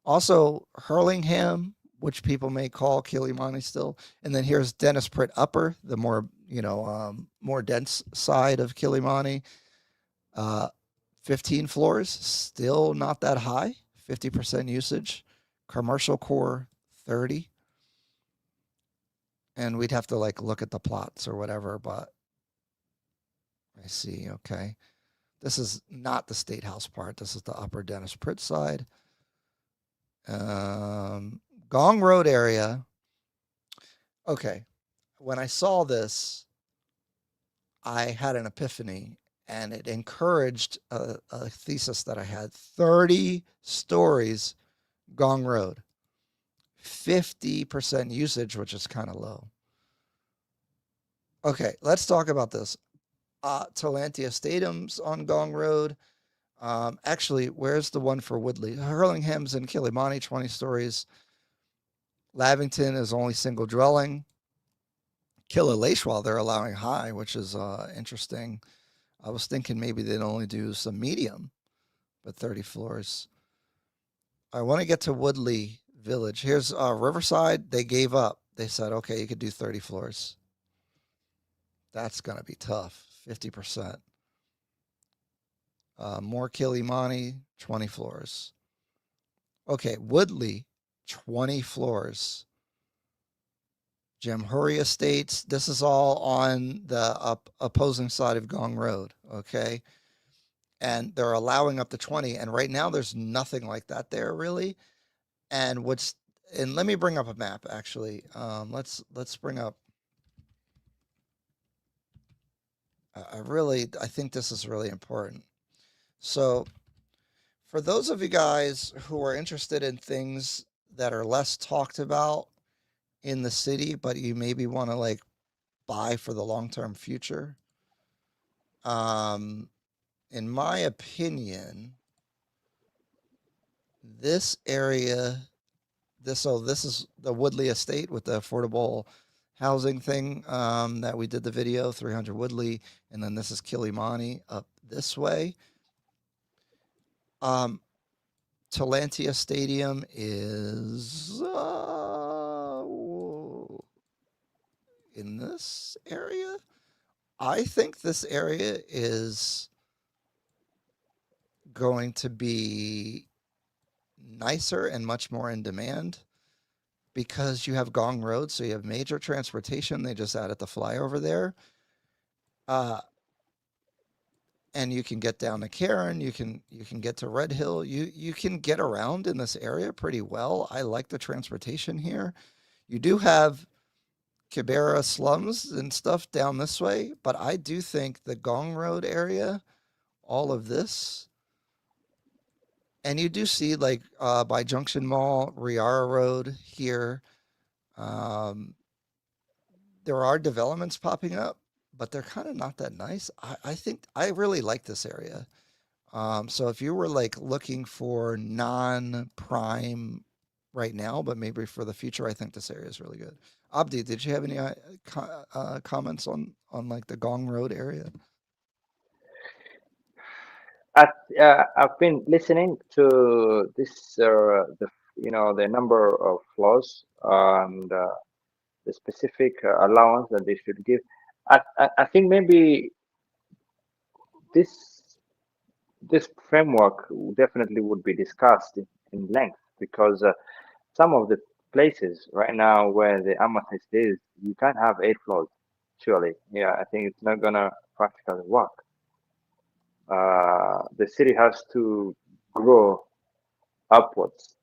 Also, Hurlingham, which people may call Kilimani still. And then here's Dennis Pritt Upper, the more, more dense side of Kilimani. 15 floors, still not that high, 50% usage. Commercial core, 30. And we'd have to look at the plots or whatever, but I see, okay. This is not the State House part. This is the upper Dennis Pritt side. Gong Road area. Okay. When I saw this, I had an epiphany, and it encouraged a thesis that I had. 30 stories, Gong Road. 50% usage, which is kind of low. Okay, let's talk about this. Talantia Stadium's on Gong Road. Actually, where's the one for Woodley? Hurlingham's and Kilimani, 20 stories. Lavington is only single dwelling. Killaleshwar, they're allowing high, which is interesting. I was thinking maybe they'd only do some medium, but 30 floors. I want to get to Woodley Village. Here's Riverside. They gave up. They said, okay, you could do 30 floors. That's going to be tough. 50%. More Kilimani, 20 floors. Okay, Woodley, 20 floors. Jamhuri Estates, this is all on the opposing side of Gong Road, okay? And they're allowing up to 20, and right now there's nothing like that there, really. And let me bring up a map, actually. Let's bring up, I think this is really important. So for those of you guys who are interested in things that are less talked about in the city, but you maybe want to buy for the long-term future, in my opinion, this area, this is the Woodley Estate with the affordable housing thing that we did the video, 300 Woodley, and then this is Kilimani up this way. Um, Talantia Stadium is in this area. I think this area is going to be nicer and much more in demand because you have Gong Road, so you have major transportation. They just added the flyover there. Uh, and you can get down to Karen, you can get to Red Hill. You can get around in this area pretty well. I like the transportation here. You do have Kibera slums and stuff down this way, but I do think the Gong Road area, all of this, and you do see like by Junction Mall, Riara Road here. Um, there are developments popping up, but they're kind of not that nice. I think I really like this area. So if you were like looking for non-prime right now, but maybe for the future, I think this area is really good. Abdi, did you have any comments on like the Gong Road area? I've been listening to this, the number of flaws and the specific allowance that they should give. I think maybe this this framework definitely would be discussed in length because some of the places right now where the amethyst is, you can't have 8 floors. Surely, yeah, I think it's not gonna practically work. The city has to grow upwards.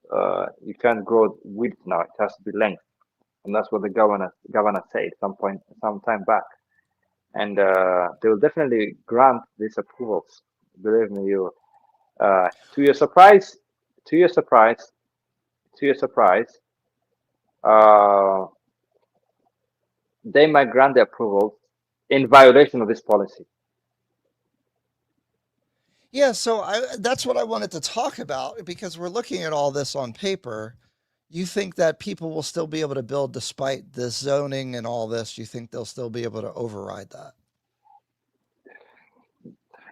You can't grow width now; it has to be length, and that's what the governor said some time back. And they will definitely grant these approvals. Believe me, you. To your surprise, to your surprise, to your surprise, uh, they might grant the approval in violation of this policy. Yeah, so that's what I wanted to talk about because we're looking at all this on paper. You think that people will still be able to build despite this zoning and all this? You think they'll still be able to override that?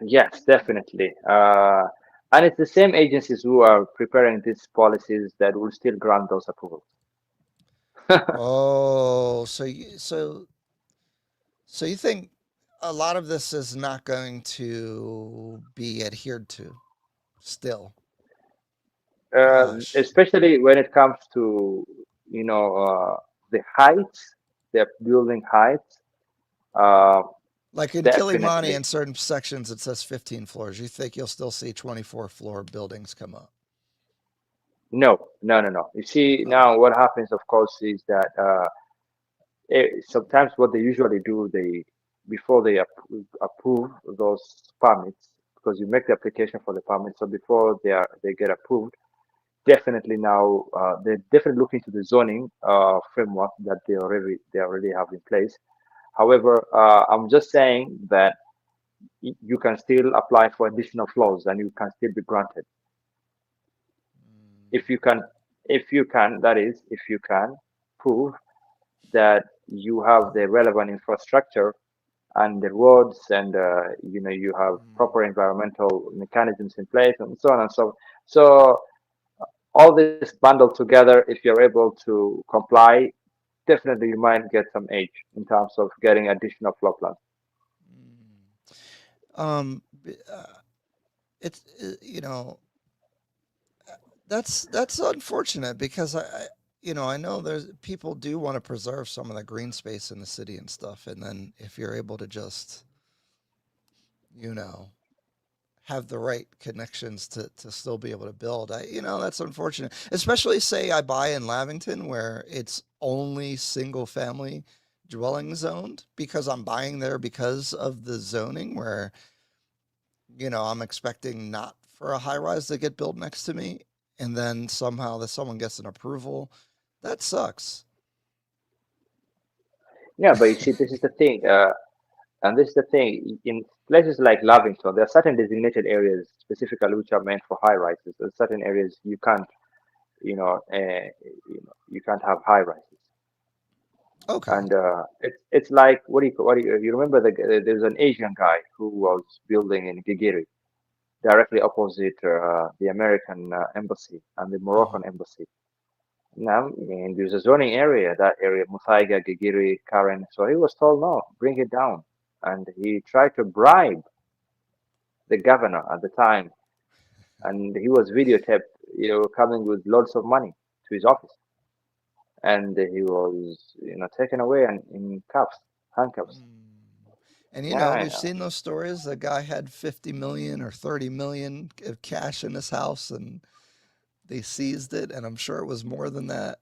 Yes, definitely. And it's the same agencies who are preparing these policies that will still grant those approvals. Oh, so you think a lot of this is not going to be adhered to still? Gosh. Especially when it comes to, you know, the heights, the building heights. Uh, Like in Kilimani, Definitely. in certain sections, it says 15 floors. You think you'll still see 24 floor buildings come up? No, no, no, no. You see, Oh. now what happens, of course, is that sometimes what they usually do, they before they approve those permits, because you make the application for the permit, so before they get approved, definitely now they're definitely looking to the zoning framework that they already have in place. However, I'm just saying that you can still apply for additional floors and you can still be granted Mm. if you can that is if you can prove that you have the relevant infrastructure and the roads and you have Mm. proper environmental mechanisms in place and so on and so all this bundled together, if you're able to comply, definitely you might get some edge in terms of getting additional floor plans. Mm. B- it's that's unfortunate because I know there's people do want to preserve some of the green space in the city and stuff, and then if you're able to just you know have the right connections to still be able to build. That's unfortunate. Especially say I buy in Lavington where it's only single family dwelling zoned because I'm buying there because of the zoning where, I'm expecting not for a high rise to get built next to me and then somehow that someone gets an approval. That sucks. Yeah, but you see, this is the thing, and this is the thing. Places like Lavington, there are certain designated areas specifically which are meant for high rises. There are certain areas you can't, you can't have high rises. Okay. And it's like you remember there's an Asian guy who was building in Gigiri, directly opposite the American embassy and the Hmm. Moroccan embassy. Now, I mean, there's a zoning area, that area, Muthaiga, Gigiri, Karen. So he was told, no, bring it down. And he tried to bribe the governor at the time. And he was videotaped, coming with loads of money to his office. And he was, taken away and in cuffs, handcuffs. Mm. And Yeah, we've seen those stories. The guy had 50 million or 30 million of cash in his house and they seized it, and I'm sure it was more than that.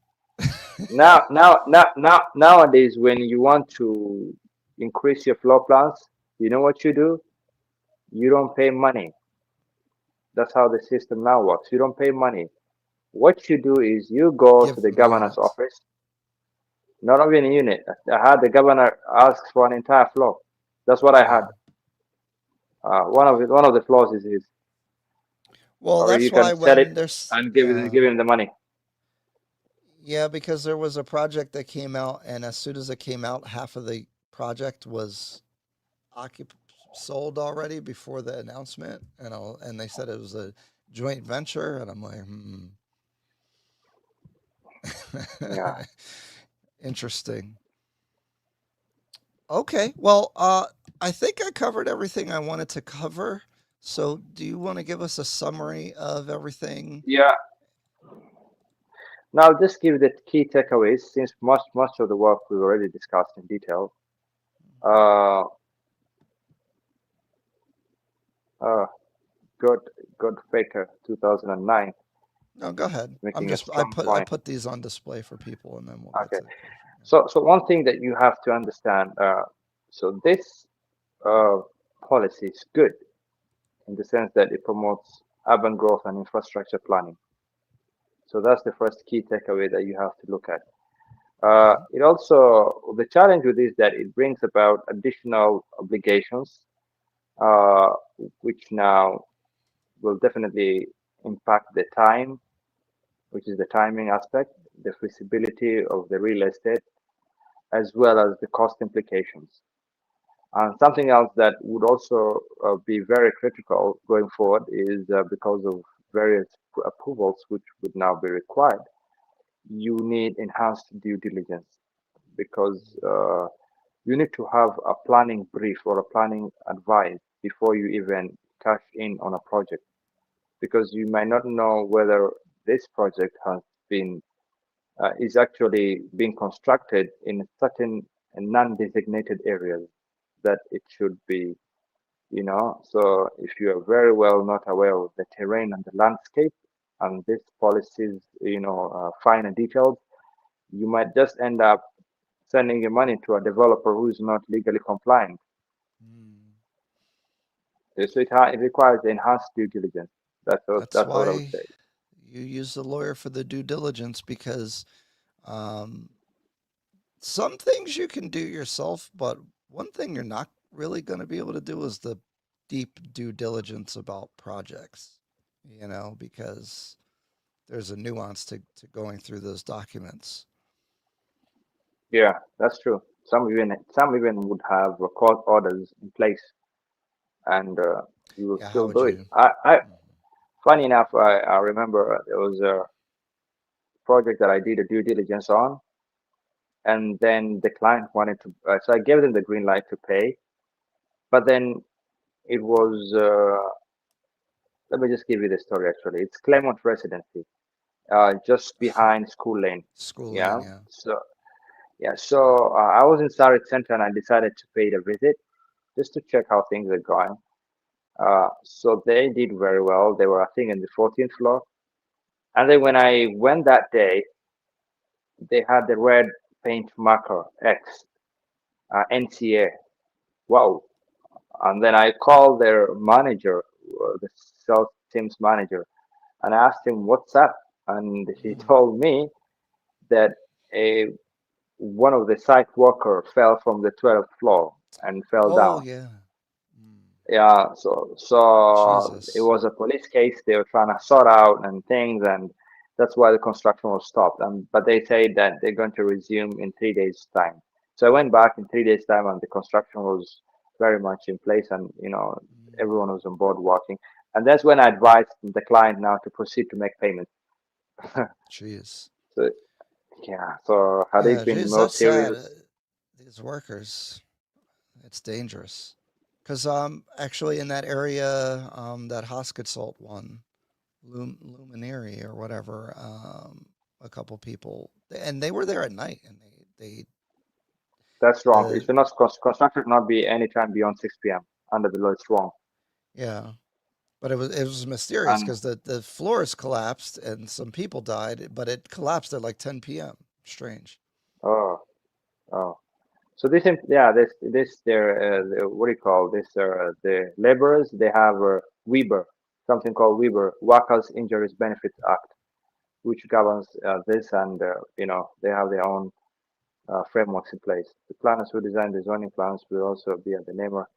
Nowadays, when you want to increase your floor plans, you know what you do? You don't pay money. That's how the system now works. You don't pay money. What you do is you go to Give the them governor's units. office, not even a unit. I had the governor ask for an entire floor. That's what I had. Wow. One of the floors is his, Well, or you that's can why sell it when there's, and yeah, give him the money. yeah, because there was a project that came out, and as soon as it came out, half of the project was occup sold already before the announcement, and they said it was a joint venture, and I'm like, hmm. Yeah, Interesting. Okay, well, I think I covered everything I wanted to cover. So, do you want to give us a summary of everything? yeah. Now, just give the key takeaways since much of the work we've already discussed in detail. Uh, uh, God, God Faker, 2009, No, go ahead. I'm making a just I strong put I point. put these on display for people, and then we'll get Okay. to the question. So one thing that you have to understand, so this uh, policy is good in the sense that it promotes urban growth and infrastructure planning. So that's the first key takeaway that you have to look at. Okay. It also, the challenge with this that it brings about additional obligations, uh, which now will definitely impact the time, which is the timing aspect, the feasibility of the real estate, as well as the cost implications. And something else that would also be very critical going forward is because of various approvals which would now be required, you need enhanced due diligence because you need to have a planning brief or a planning advice before you even cash in on a project because you might not know whether this project has been is actually being constructed in certain non-designated areas that it should be, So if you are very well not aware of the terrain and the landscape and these policies, finer details, you might just end up sending your money to a developer who is not legally compliant. Mm. So it requires enhanced due diligence. That's That's what I would why say. you use the lawyer for the due diligence because um, some things you can do yourself, but one thing you're not really going to be able to do is the deep due diligence about projects, because there's a nuance to going through those documents. Yeah, that's true. Some even would have court orders in place, and you will Yeah, how still would do it. you? Mhm. Funny enough, I remember there was a project that I did a due diligence on, and then the client wanted to, so I gave them the green light to pay, but then it was, let me just give you the story actually. It's Claremont Residency, just behind School Lane. School Yeah. lane, yeah. So I was in Surrey Center and I decided to pay the visit just to check how things are going. So they did very well. They were, I think, in the 14th floor. And then when I went that day, they had the red paint marker X, NCA. Wow. And then I called their manager, the sales team's manager, and I asked him, what's up? And he Mhm. told me that a one of the site worker fell from the 12th floor and fell Oh, down. yeah. Mm. Yeah, so it Jesus. was a police case they were trying to sort out and things, and that's why the construction was stopped. But they say that they're going to resume in 3 days' time. So I went back in 3 days' time, and the construction was very much in place, and Mm, everyone was on board working. And that's when I advised the client now to proceed to make payment. jeez. So yeah, so had they Yeah, been jeez, more that's sad. serious, These workers, it's dangerous. Because actually in that area, that Hosketsalt one, Luminary or whatever, a couple people, and they were there at night, and they that's wrong. It the should not construction should not be anytime beyond 6 p.m. Under the law. It's wrong. yeah. But it was mysterious And because the floors collapsed and some people died, but it collapsed at like 10 p.m. Strange. oh, oh. So this what do you call this? The laborers they have Weber, something called Weber Workers Injuries Benefits Act, which governs this, and they have their own frameworks in place. The planners who design the zoning plans will also be at the neighbor.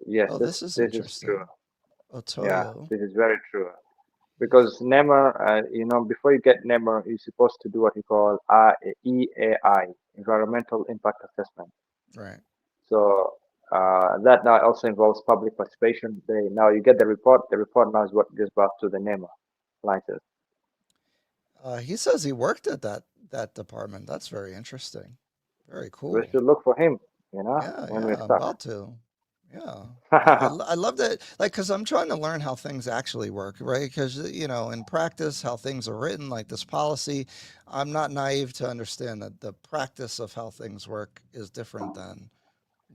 Yes, Oh, this this is this is true. interesting. Yeah, Otoyo. this is very true. Because NEMR, before you get NEMR, you're supposed to do what you call EAI, Environmental Impact Assessment. Right. So that now also involves public participation. Now you get the report. The report now is what gives birth to the NEMA license. He says he worked at that department. That's very interesting. Very We cool. should look for him, Yeah, when yeah, we're I'm stuck. about to. Yeah. I love that, like, because I'm trying to learn how things actually work, right? Because, in practice, how things are written, like this policy, I'm not naive to understand that the practice of how things work is different than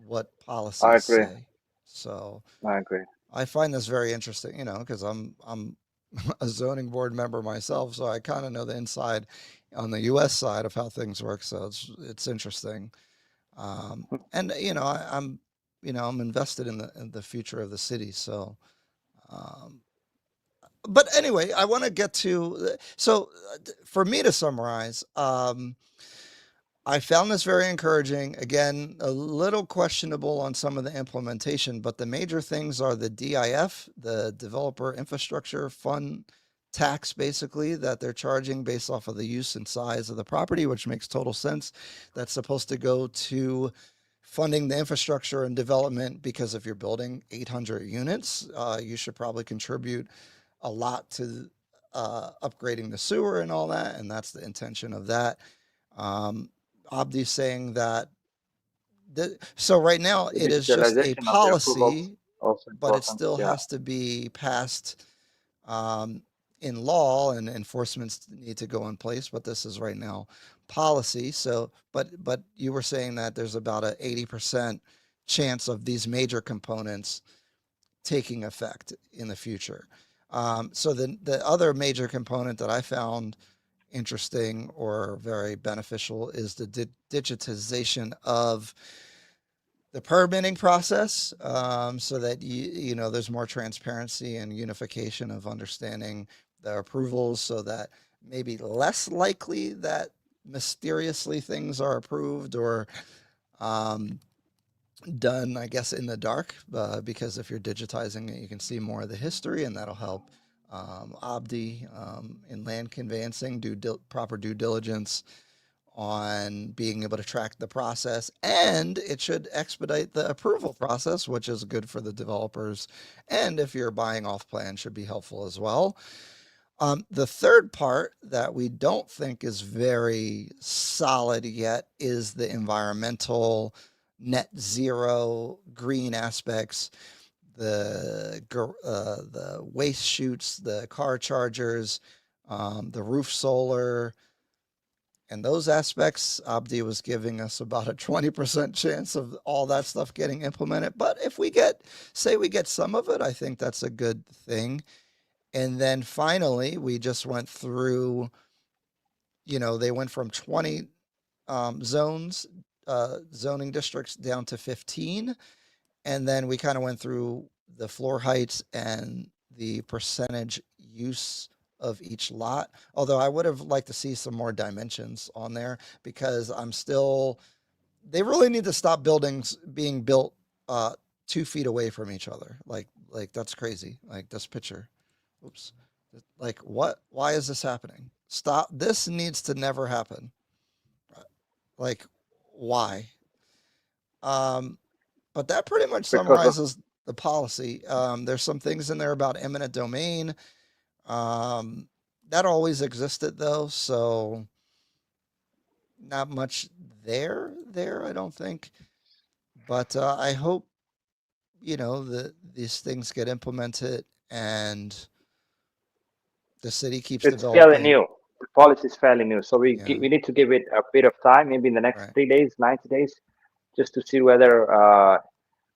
what I policies agree. say. So I agree. I find this very interesting, because I'm a zoning board member myself, so I kind of know the inside on the U.S. side of how things work. So it's interesting. And I'm invested in the future of the city. So, um, but anyway, I want to get to for me to summarize. I found this very encouraging. Again, a little questionable on some of the implementation, but the major things are the DIF, the Developer Infrastructure Fund tax, basically, that they're charging based off of the use and size of the property, which makes total sense. That's supposed to go to funding the infrastructure and development because if you're building 800 units, you should probably contribute a lot to upgrading the sewer and all that, and that's the intention of that. Um, Abdi's saying that so right now The it is just a digitalization of the approvals policy, also but it important. still Yeah. has to be passed um, in law, and enforcements need to go in place. But this is right now policy. So, but you were saying that there's about a 80% chance of these major components taking effect in the future. So the other major component that I found interesting or very beneficial is the digitization of the permitting process, so that there's more transparency and unification of understanding the approvals, so that maybe less likely that mysteriously things are approved or um, done, I guess, in the dark, because if you're digitizing it, you can see more of the history, and that'll help Abdi in land conveyancing do proper due diligence on being able to track the process, and it should expedite the approval process, which is good for the developers. And if you're buying off plan, should be helpful as well. The third part that we don't think is very solid yet is the environmental net zero green aspects, the waste chutes, the car chargers, the roof solar, and those aspects. Abdi was giving us about a 20% chance of all that stuff getting implemented. But if say we get some of it, I think that's a good thing. And then finally, we just went through, they went from 20 zoning districts down to 15. And then we kind of went through the floor heights and the percentage use of each lot. Although I would have liked to see some more dimensions on there because they really need to stop buildings being built 2 feet away from each other. Like that's crazy. Like this picture. Oops. Like what? Why is this happening? Stop. This needs to never happen. Like why? Um, but that pretty much because of summarizes the policy. There's some things in there about eminent domain. Um, that always existed though, so not much there, I don't think. But I hope that these things get implemented and the city keeps it's fairly developing. new. The policy is fairly new, so Yeah, we need to give it a bit of time, maybe in the next right. 3 days, 90 days, just to see whether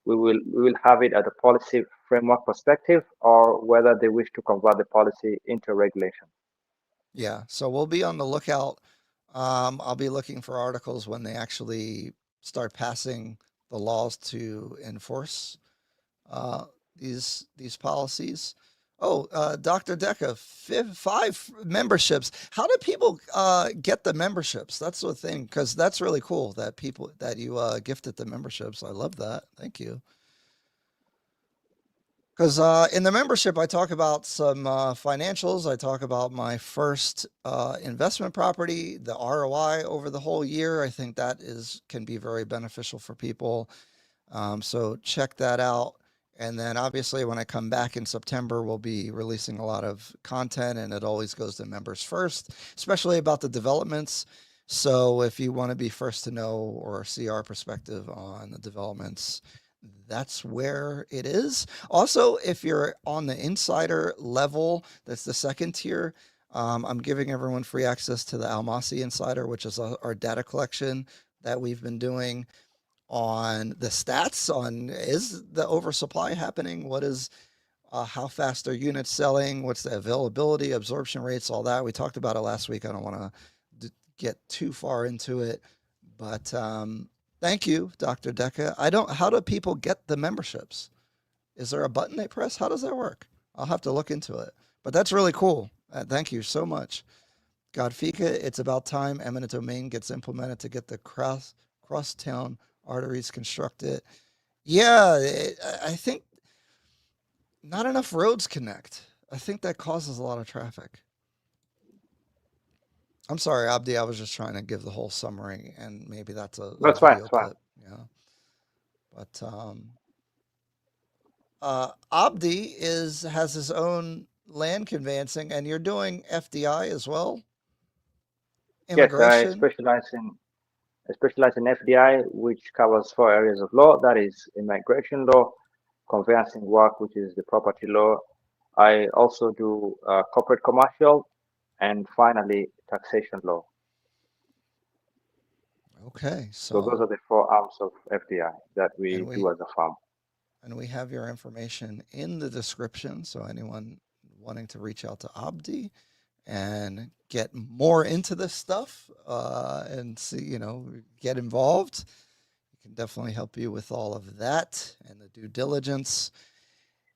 we will have it at a policy framework perspective or whether they wish to convert the policy into regulation. Yeah, so we'll be on the lookout. I'll be looking for articles when they actually start passing the laws to enforce uh, these policies. Oh, Dr. Deca, 5 memberships. How do people get the memberships? That's the thing, because that's really cool that people that you gifted the memberships. I love that. Thank you. Because in the membership, I talk about some financials. I talk about my first investment property, the ROI over the whole year. I think that can be very beneficial for people. So check that out. And then obviously, when I come back in September, we'll be releasing a lot of content, and it always goes to members first, especially about the developments. So if you want to be first to know or see our perspective on the developments, that's where it is. Also, if you're on the insider level, that's the second tier. I'm giving everyone free access to the Almasi Insider, which is our data collection that we've been doing on the stats on is the oversupply happening? What is how fast are units selling? What's the availability, absorption rates, all that? We talked about it last week. I don't want to get too far into it, but thank you, Dr. Deca. I don't. How do people get the memberships? Is there a button they press? How does that work? I'll have to look into it. But that's really cool. Thank you so much. Godfika, it's about time eminent domain gets implemented to get the crosstown arteries constructed. Yeah, I think not enough roads connect. I think that causes a lot of traffic. I'm sorry, Abdi. I was just trying to give the whole summary, and maybe that's a That's fine. video That's fine. clip. Yeah, but Abdi is has his own land conveyancing, and you're doing FDI as well, Yes, immigration. I specialize in FDI, which covers 4 areas of law. That is immigration law, conveyancing work, which is the property law. I also do corporate commercial, and finally taxation law. Okay, So those are the 4 arms of FDI that and we we do as a firm. and we have your information in the description. So anyone wanting to reach out to Abdi and get more into this stuff and see, get involved, he can definitely help you with all of that and the due diligence.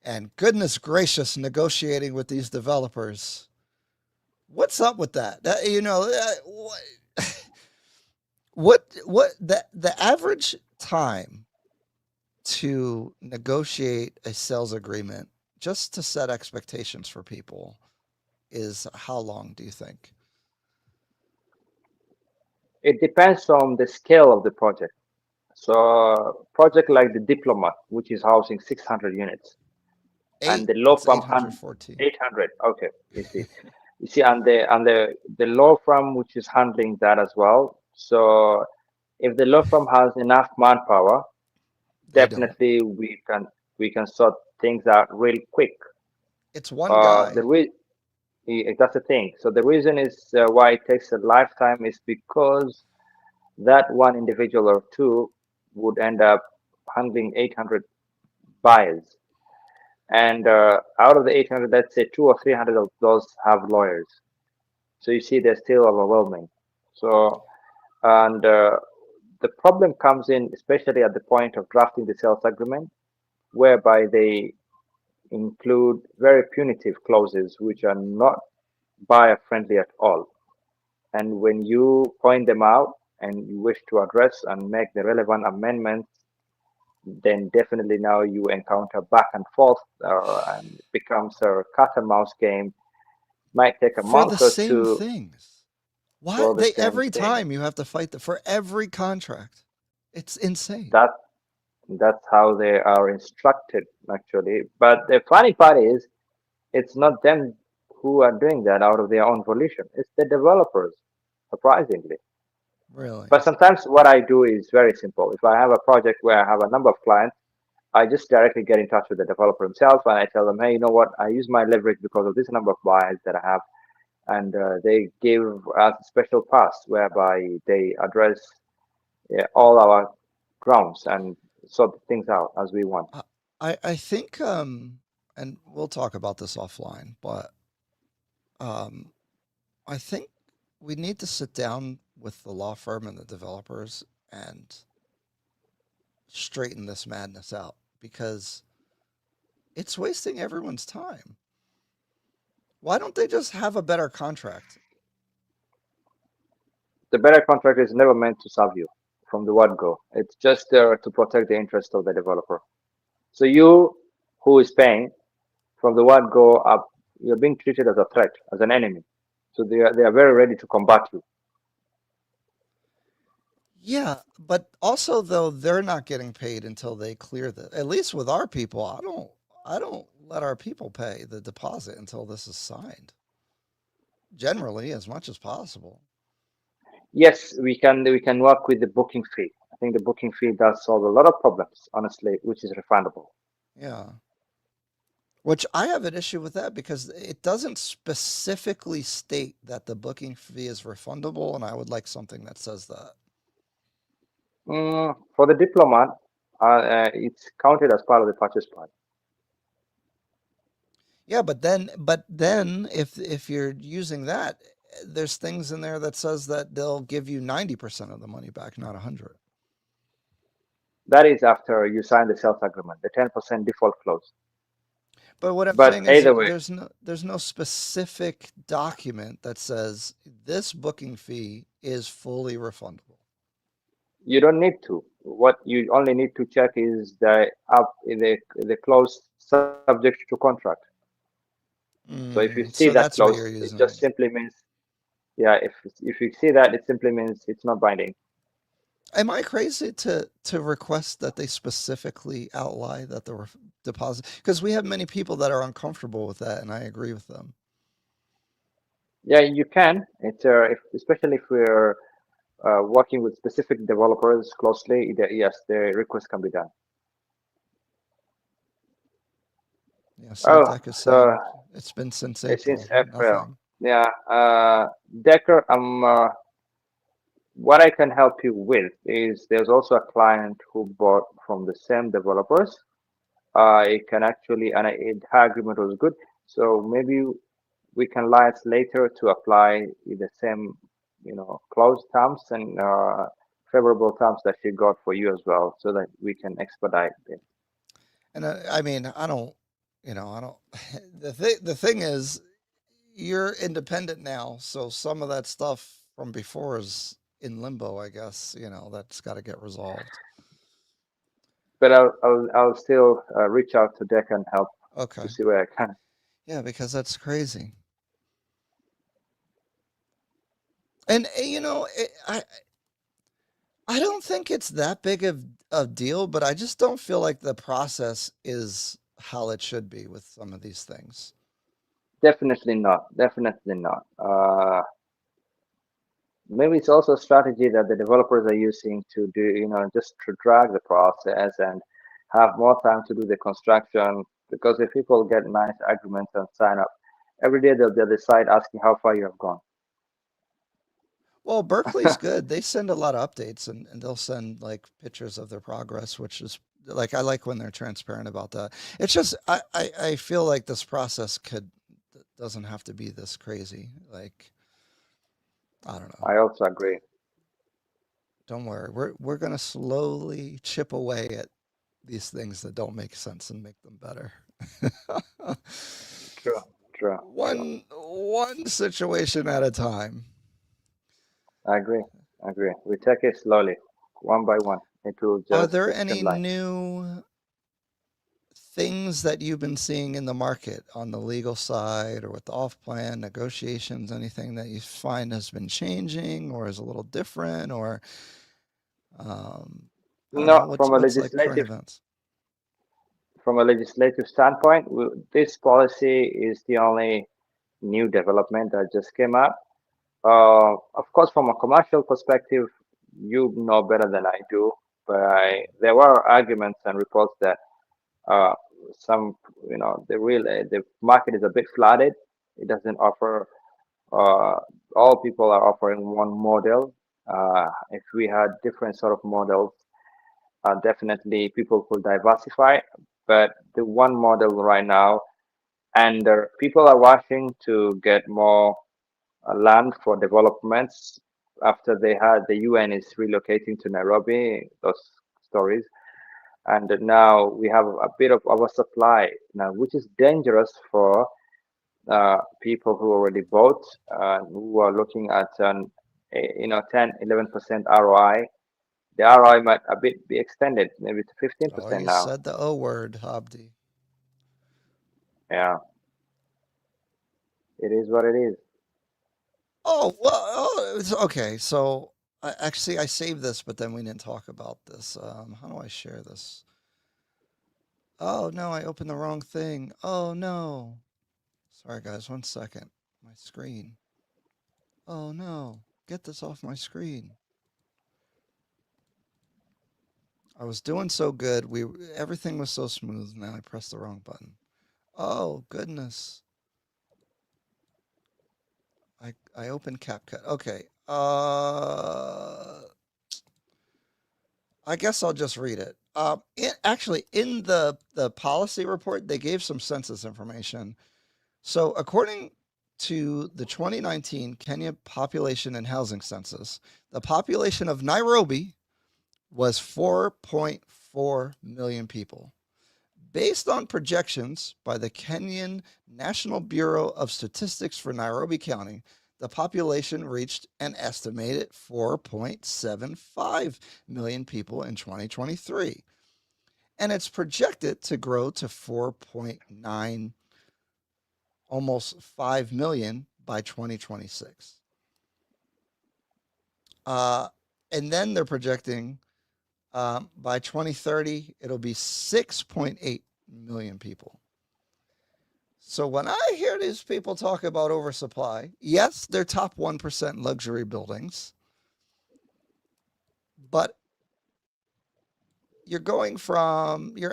And goodness gracious, negotiating with these developers. What's up with that? What the average time to negotiate a sales agreement just to set expectations for people is how long do you think? It depends on the scale of the project. So a project like the Diplomat, which is housing 600 units, and Eight. the law It's firm had 814. 800. Okay, you see, and the law firm which is handling that as well. So if the law firm has enough manpower, They don't. definitely we can sort things out real quick. It's one The guy. that's the thing. So the reason is why it takes a lifetime is because that one individual or two would end up handling 800 buyers, and out of the 800, let's say 200 or 300 of those have lawyers. So you see, they're still overwhelming. So, and the problem comes in, especially at the point of drafting the sales agreement, whereby they include very punitive clauses which are not buyer friendly at all. And when you point them out and you wish to address and make the relevant amendments, then definitely now you encounter back and forth, and it becomes a cat and mouse game. Might take a For month the or same two things. Why for the they same every thing. time you have to fight for every contract. It's insane. That that's how they are instructed actually. But the funny part is, it's not them who are doing that out of their own volition. It's the developers, surprisingly. Really. But sometimes what I do is very simple. If I have a project where I have a number of clients, I just directly get in touch with the developer himself and I tell them, hey, you know what? I use my leverage because of this number of buyers that I have. And they give us a special pass whereby they address, yeah, all our grounds and sort things out as we want. I I think and we'll talk about this offline, but um I think we need to sit down with the law firm and the developers and straighten this madness out because it's wasting everyone's time. Why don't they just have a better contract? The better contract is never meant to serve you from the word go. It's just there to protect the interest of the developer. So you, who is paying, from the word go up, you're being treated as a threat, as an enemy. So they are very ready to combat you. Yeah, but also though they're not getting paid until they clear the. At least with our people, I don't let our people pay the deposit until this is signed. Generally, as much as possible. Yes, we can work with the booking fee. I think the booking fee does solve a lot of problems, honestly, which is refundable. Yeah. Which I have an issue with that because it doesn't specifically state that the booking fee is refundable, and I would like something that says that. For the diplomat, it's counted as part of the purchase price. Yeah, but then if you're using that, there's things in there that says that they'll give you 90% of the money back, not 100. That is after you sign the sales agreement, the 10% default clause. But what I'm But saying is either way, there's no specific document that says this booking fee is fully refundable. you don't need to. What you only need to check is the clause subject to contract. So if you see So that that's what clause, you're it just using. simply means, yeah. If you see that, it simply means it's not binding. Am I crazy to request that they specifically outline that the deposit? Because we have many people that are uncomfortable with that, and I agree with them. Yeah, you can. Especially if we're working with specific developers closely, yes, the request can be done. Yeah. See, Oh, Deck is so saying it's been since since April. April, Nothing. yeah. Decker, what I can help you with is there's also a client who bought from the same developers. It can actually, and her agreement was good. So maybe we can liaise later to apply the same, close terms and favorable terms that she got for you as well, so that we can expedite it. And I mean, I don't. The thing is, you're independent now, so some of that stuff from before is in limbo. I guess that's got to get resolved. But I'll still reach out to Deck and help to Okay. see where I can. Yeah, because that's crazy. And I don't think it's that big of a deal, but I just don't feel like the process is how it should be with some of these things. Definitely not. Definitely not. Maybe it's also a strategy that the developers are using to do, just to drag the process and have more time to do the construction. Because if people get nice agreements and sign up, every day they'll be at the site asking how far you have gone. Well, Berkeley's good. They send a lot of updates and they'll send like pictures of their progress, which is like I like when they're transparent about that. It's just I feel like this process doesn't have to be this crazy. Like I don't know. I also agree. Don't worry. We're gonna slowly chip away at these things that don't make sense and make them better. True, true, true. One situation at a time. I agree. I agree. We take it slowly, one by one. It will Are just there any streamline. new things that you've been seeing in the market on the legal side or with the off-plan negotiations, anything that you find has been changing or is a little different or I don't know, No, what's like current events? from a legislative standpoint, this policy is the only new development that just came up. Of course, from a commercial perspective, you know better than I do, but there were arguments and reports that uh, some, the market is a bit flooded. It doesn't offer, uh, all people are offering one model. If we had different sort of models, definitely people could diversify. But the one model right now, and people are rushing to get more land for developments after they had the UN is relocating to Nairobi, those stories. And now we have a bit of oversupply now, which is dangerous for people who already bought, who are looking at 10, 11% ROI. The ROI might a bit be extended, maybe to Oh, 15% you now. said the O word, Abdi. Yeah, it is what it is. Oh, well, okay. So actually, I saved this, but then we didn't talk about this. How do I share this? Oh, no, I opened the wrong thing. Oh, no. Sorry, guys, 1 second. My screen. Oh, no. Get this off my screen. I was doing so good. Everything was so smooth. Now I pressed the wrong button. Oh, goodness. I opened CapCut. Okay. I guess I'll just read it. Actually, in the policy report, they gave some census information. So, according to the 2019 Kenya Population and Housing Census, the population of Nairobi was 4.4 million people. Based on projections by the Kenyan National Bureau of Statistics for Nairobi County, the population reached an estimated 4.75 million people in 2023, and it's projected to grow to 4.9, almost 5 million by 2026. Uh, and then they're projecting by 2030, it'll be 6.8 million people. So when I hear these people talk about oversupply, yes, they're top 1% luxury buildings, but you're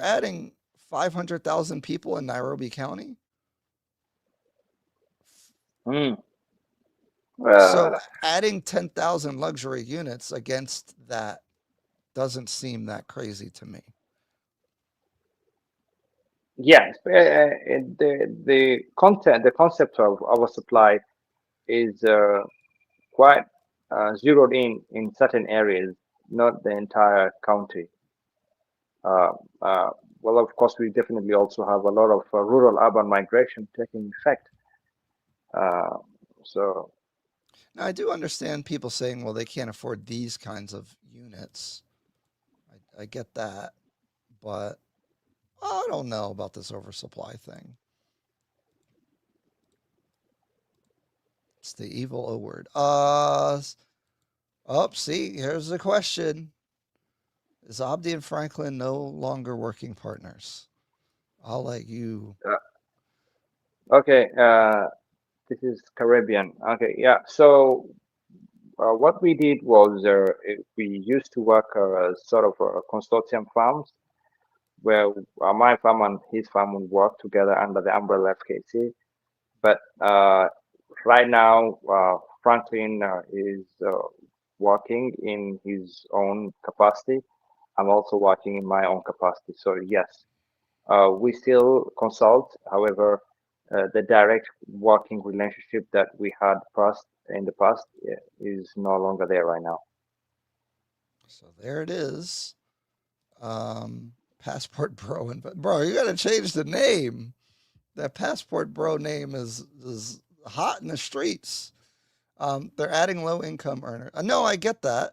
adding 500,000 people in Nairobi County. Mm. So Uh, adding 10,000 luxury units against that doesn't seem that crazy to me. yes, the concept of oversupply is quite zeroed in certain areas, not the entire county. Uh, uh, well, of course, we definitely also have a lot of rural-urban migration taking effect. Uh, so, Now, I do understand people saying, well, they can't afford these kinds of units. I get that, but I don't know about this oversupply thing. It's the evil O word. See, here's the question. Is Abdi and Franklin no longer working partners? I'll let you. okay, this is Caribbean. Okay, yeah. So, what we did was we used to work sort of consortium farms where my farm and his farm would work together under the umbrella FKC. But right now, Franklin is working in his own capacity. I'm also working in my own capacity. So yes, we still consult. However, the direct working relationship that we had past in the past is no longer there right now. So there it is. Passport Bro. And bro, you got to change the name. That Passport Bro name is hot in the streets. They're adding low income earners. No, I get that.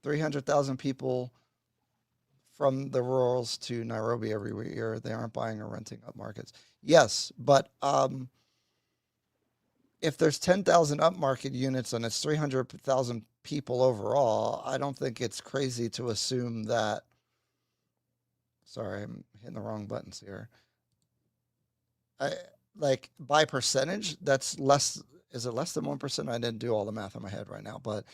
300,000 people from the rurals to Nairobi every year. They aren't buying or renting up markets. Yes, but if there's 10,000 upmarket units and it's 300,000 people overall, I don't think it's crazy to assume that. Sorry, I'm hitting the wrong buttons here. I like by percentage, that's less. Is it less than 1%? I didn't do all the math in my head right now, but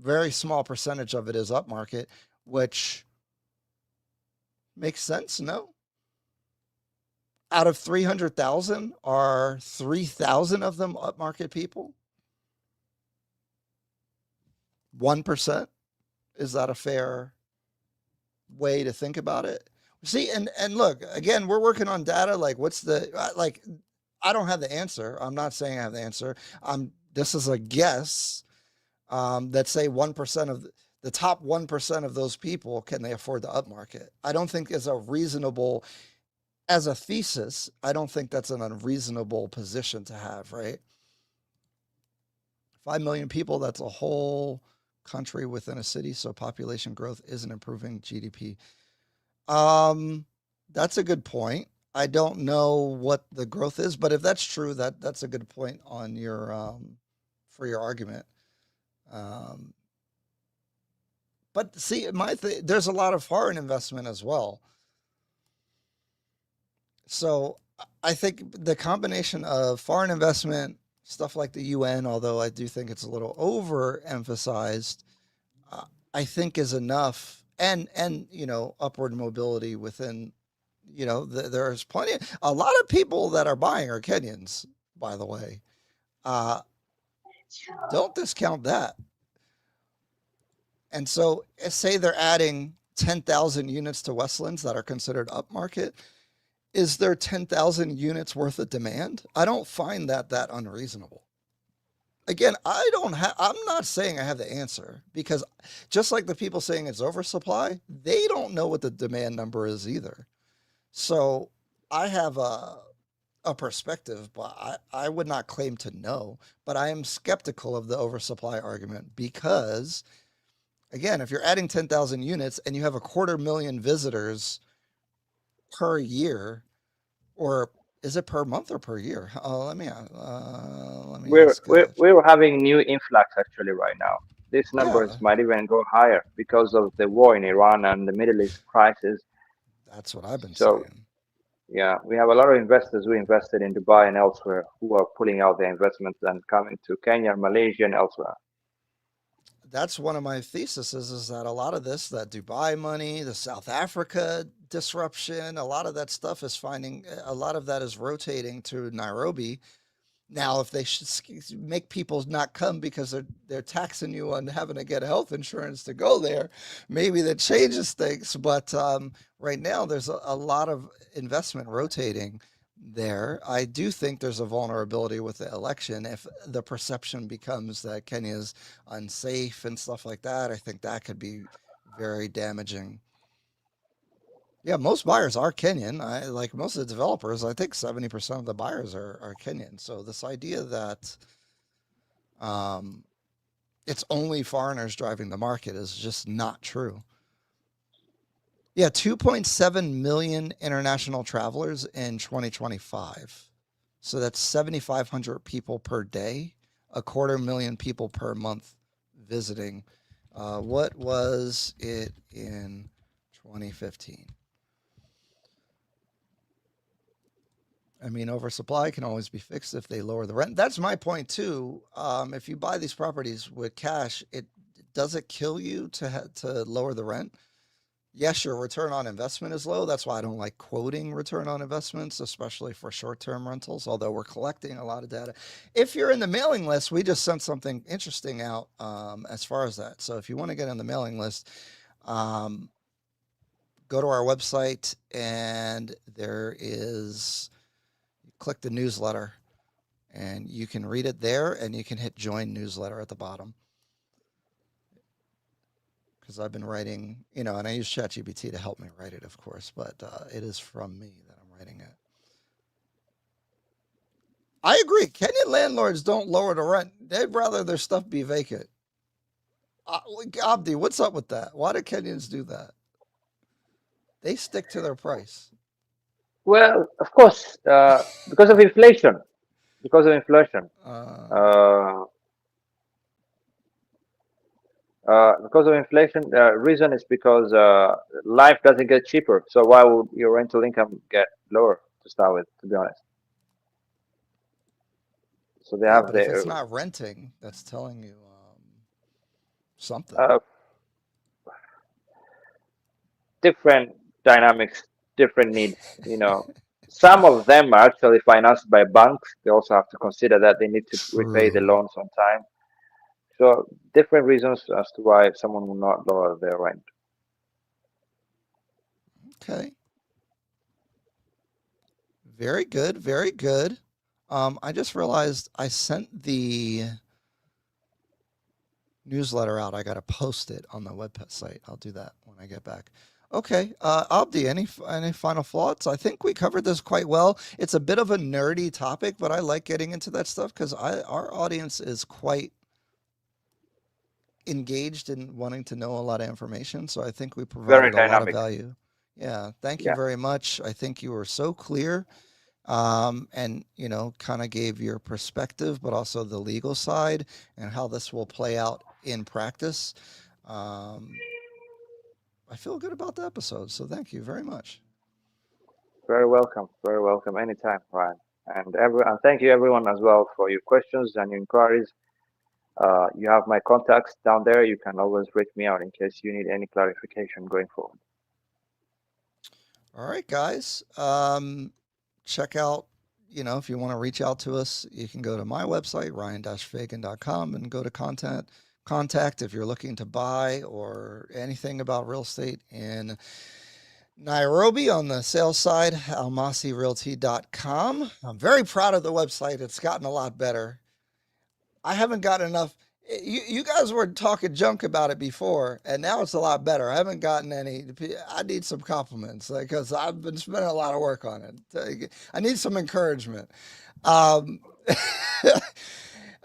very small percentage of it is upmarket, which makes sense. No, out of 300,000, are 3,000 of them upmarket people? 1%? Is that a fair way to think about it? See, and look, again, we're working on data. Like, what's the like? I don't have the answer. I'm not saying I have the answer. This is a guess. That say 1% of the top 1% of those people, can they afford the upmarket? I don't think is a reasonable, as a thesis. I don't think that's an unreasonable position to have, right? 5 million people, that's a whole country within a city. So population growth isn't improving GDP. That's a good point. I don't know what the growth is, but if that's true, that's a good point on your for your argument. But see, there's a lot of foreign investment as well. So I think the combination of foreign investment, stuff like the UN, although I do think it's a little overemphasized, I think is enough. And upward mobility within, there's plenty. A lot of people that are buying are Kenyans, by the way. Don't discount that. And so, say they're adding 10,000 units to Westlands that are considered upmarket. Is there 10,000 units worth of demand? I don't find that unreasonable. Again, I'm not saying I have the answer, because just like the people saying it's oversupply, they don't know what the demand number is either. So I have a perspective, but I would not claim to know. But I am skeptical of the oversupply argument because, again, if you're adding 10,000 units and you have 250,000 visitors per year, or is it per month or per year? Let me ask. We're having new influx actually right now. These numbers Yeah, might even go higher because of the war in Iran and the Middle East crisis. that's what I've been So saying. yeah, we have a lot of investors who invested in Dubai and elsewhere who are pulling out their investments and coming to Kenya, Malaysia, and elsewhere. That's one of my theses is that a lot of this, that Dubai money, the South Africa disruption, a lot of that stuff is a lot of that is rotating to Nairobi. Now, if they should make people not come because they're taxing you on having to get health insurance to go there, maybe that changes things. But right now, there's a lot of investment rotating there. I do think there's a vulnerability with the election. If the perception becomes that Kenya's unsafe and stuff like that, I think that could be very damaging. Yeah, most buyers are Kenyan. I like most of the developers. I think 70% of the buyers are Kenyan. So this idea that um, it's only foreigners driving the market is just not true. Yeah, 2.7 million international travelers in 2025. So that's 7,500 people per day, 250,000 people per month visiting. What was it in 2015? I mean, oversupply can always be fixed if they lower the rent. That's my point too. If you buy these properties with cash, it does it kill you to lower the rent? Yes, your return on investment is low. That's why I don't like quoting return on investments, especially for short-term rentals, although we're collecting a lot of data. If you're in the mailing list, we just sent something interesting out as far as that. So if you want to get on the mailing list, um, go to our website and click the newsletter and you can read it there and you can hit join newsletter at the bottom. Because I've been writing, and I use ChatGPT to help me write it, of course, but it is from me that I'm writing it. I agree. Kenyan landlords don't lower the rent. They'd rather their stuff be vacant. Abdi, what's up with that? Why do Kenyans do that? They stick to their price. Well, of course, because of inflation. Because of inflation. Uh, Uh, because of inflation, reason is because life doesn't get cheaper. So why would your rental income get lower to start with? To be honest, so they yeah, have but if it's their not renting, that's telling you something. uh, different dynamics, different needs. Some of them are actually financed by banks. They also have to consider that they need to repay the True. loans on time. So different reasons as to why someone will not lower their rent. Okay. Very good. Very good. I just realized I sent the newsletter out. I got to post it on the website. I'll do that when I get back. Okay, Abdi, any final thoughts? I think we covered this quite well. It's a bit of a nerdy topic, but I like getting into that stuff because our audience is quite engaged in wanting to know a lot of information. So I think we Very provided a lot of dynamic. value. Yeah, thank you Yeah, very much. I think you were so clear, and kind of gave your perspective, but also the legal side and how this will play out in practice. Um, I feel good about the episode, so thank you very much. very welcome. Very welcome. Anytime, Ryan. And thank you everyone as well for your questions and your inquiries. You have my contacts down there. You can always reach me out in case you need any clarification going forward. All right, guys. Check out, if you want to reach out to us, you can go to my website, ryan-fagan.com, and go to contact if you're looking to buy or anything about real estate in Nairobi on the sales side, almasirealty.com. I'm very proud of the website. It's gotten a lot better. I haven't got enough. You guys were talking junk about it before, and now it's a lot better. I haven't gotten any. I need some compliments because I've been spending a lot of work on it. I need some encouragement. Um,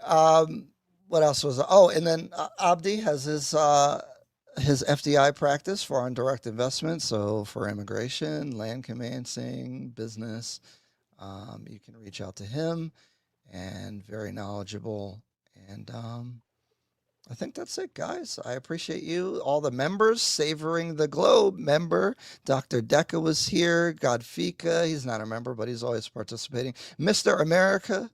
um, what else was? Oh, and then Abdi has his FDI practice for on direct investment. So for immigration, land conveyancing, business, you can reach out to him and very knowledgeable. And I think that's it, guys. I appreciate you, all the members, Savoring the Globe member. Dr. Deca was here. Godfika, he's not a member, but he's always participating. Mr. America,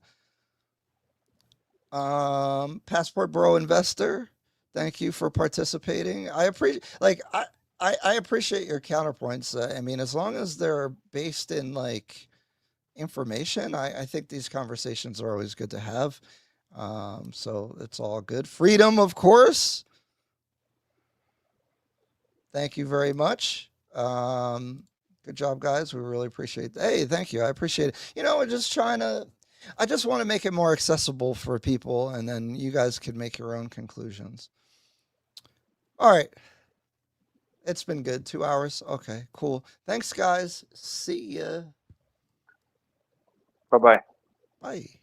Passport Bro Investor, thank you for participating. I appreciate, I appreciate your counterpoints. I mean, as long as they're based in information, I think these conversations are always good to have. So it's all good. Freedom, of course. Thank you very much. Good job, guys. We really appreciate that. Hey, thank you. I appreciate it. We're just trying to, I just want to make it more accessible for people, and then you guys can make your own conclusions. All right. It's been good. 2 hours. Okay, cool. Thanks, guys. See ya. Bye bye. Bye.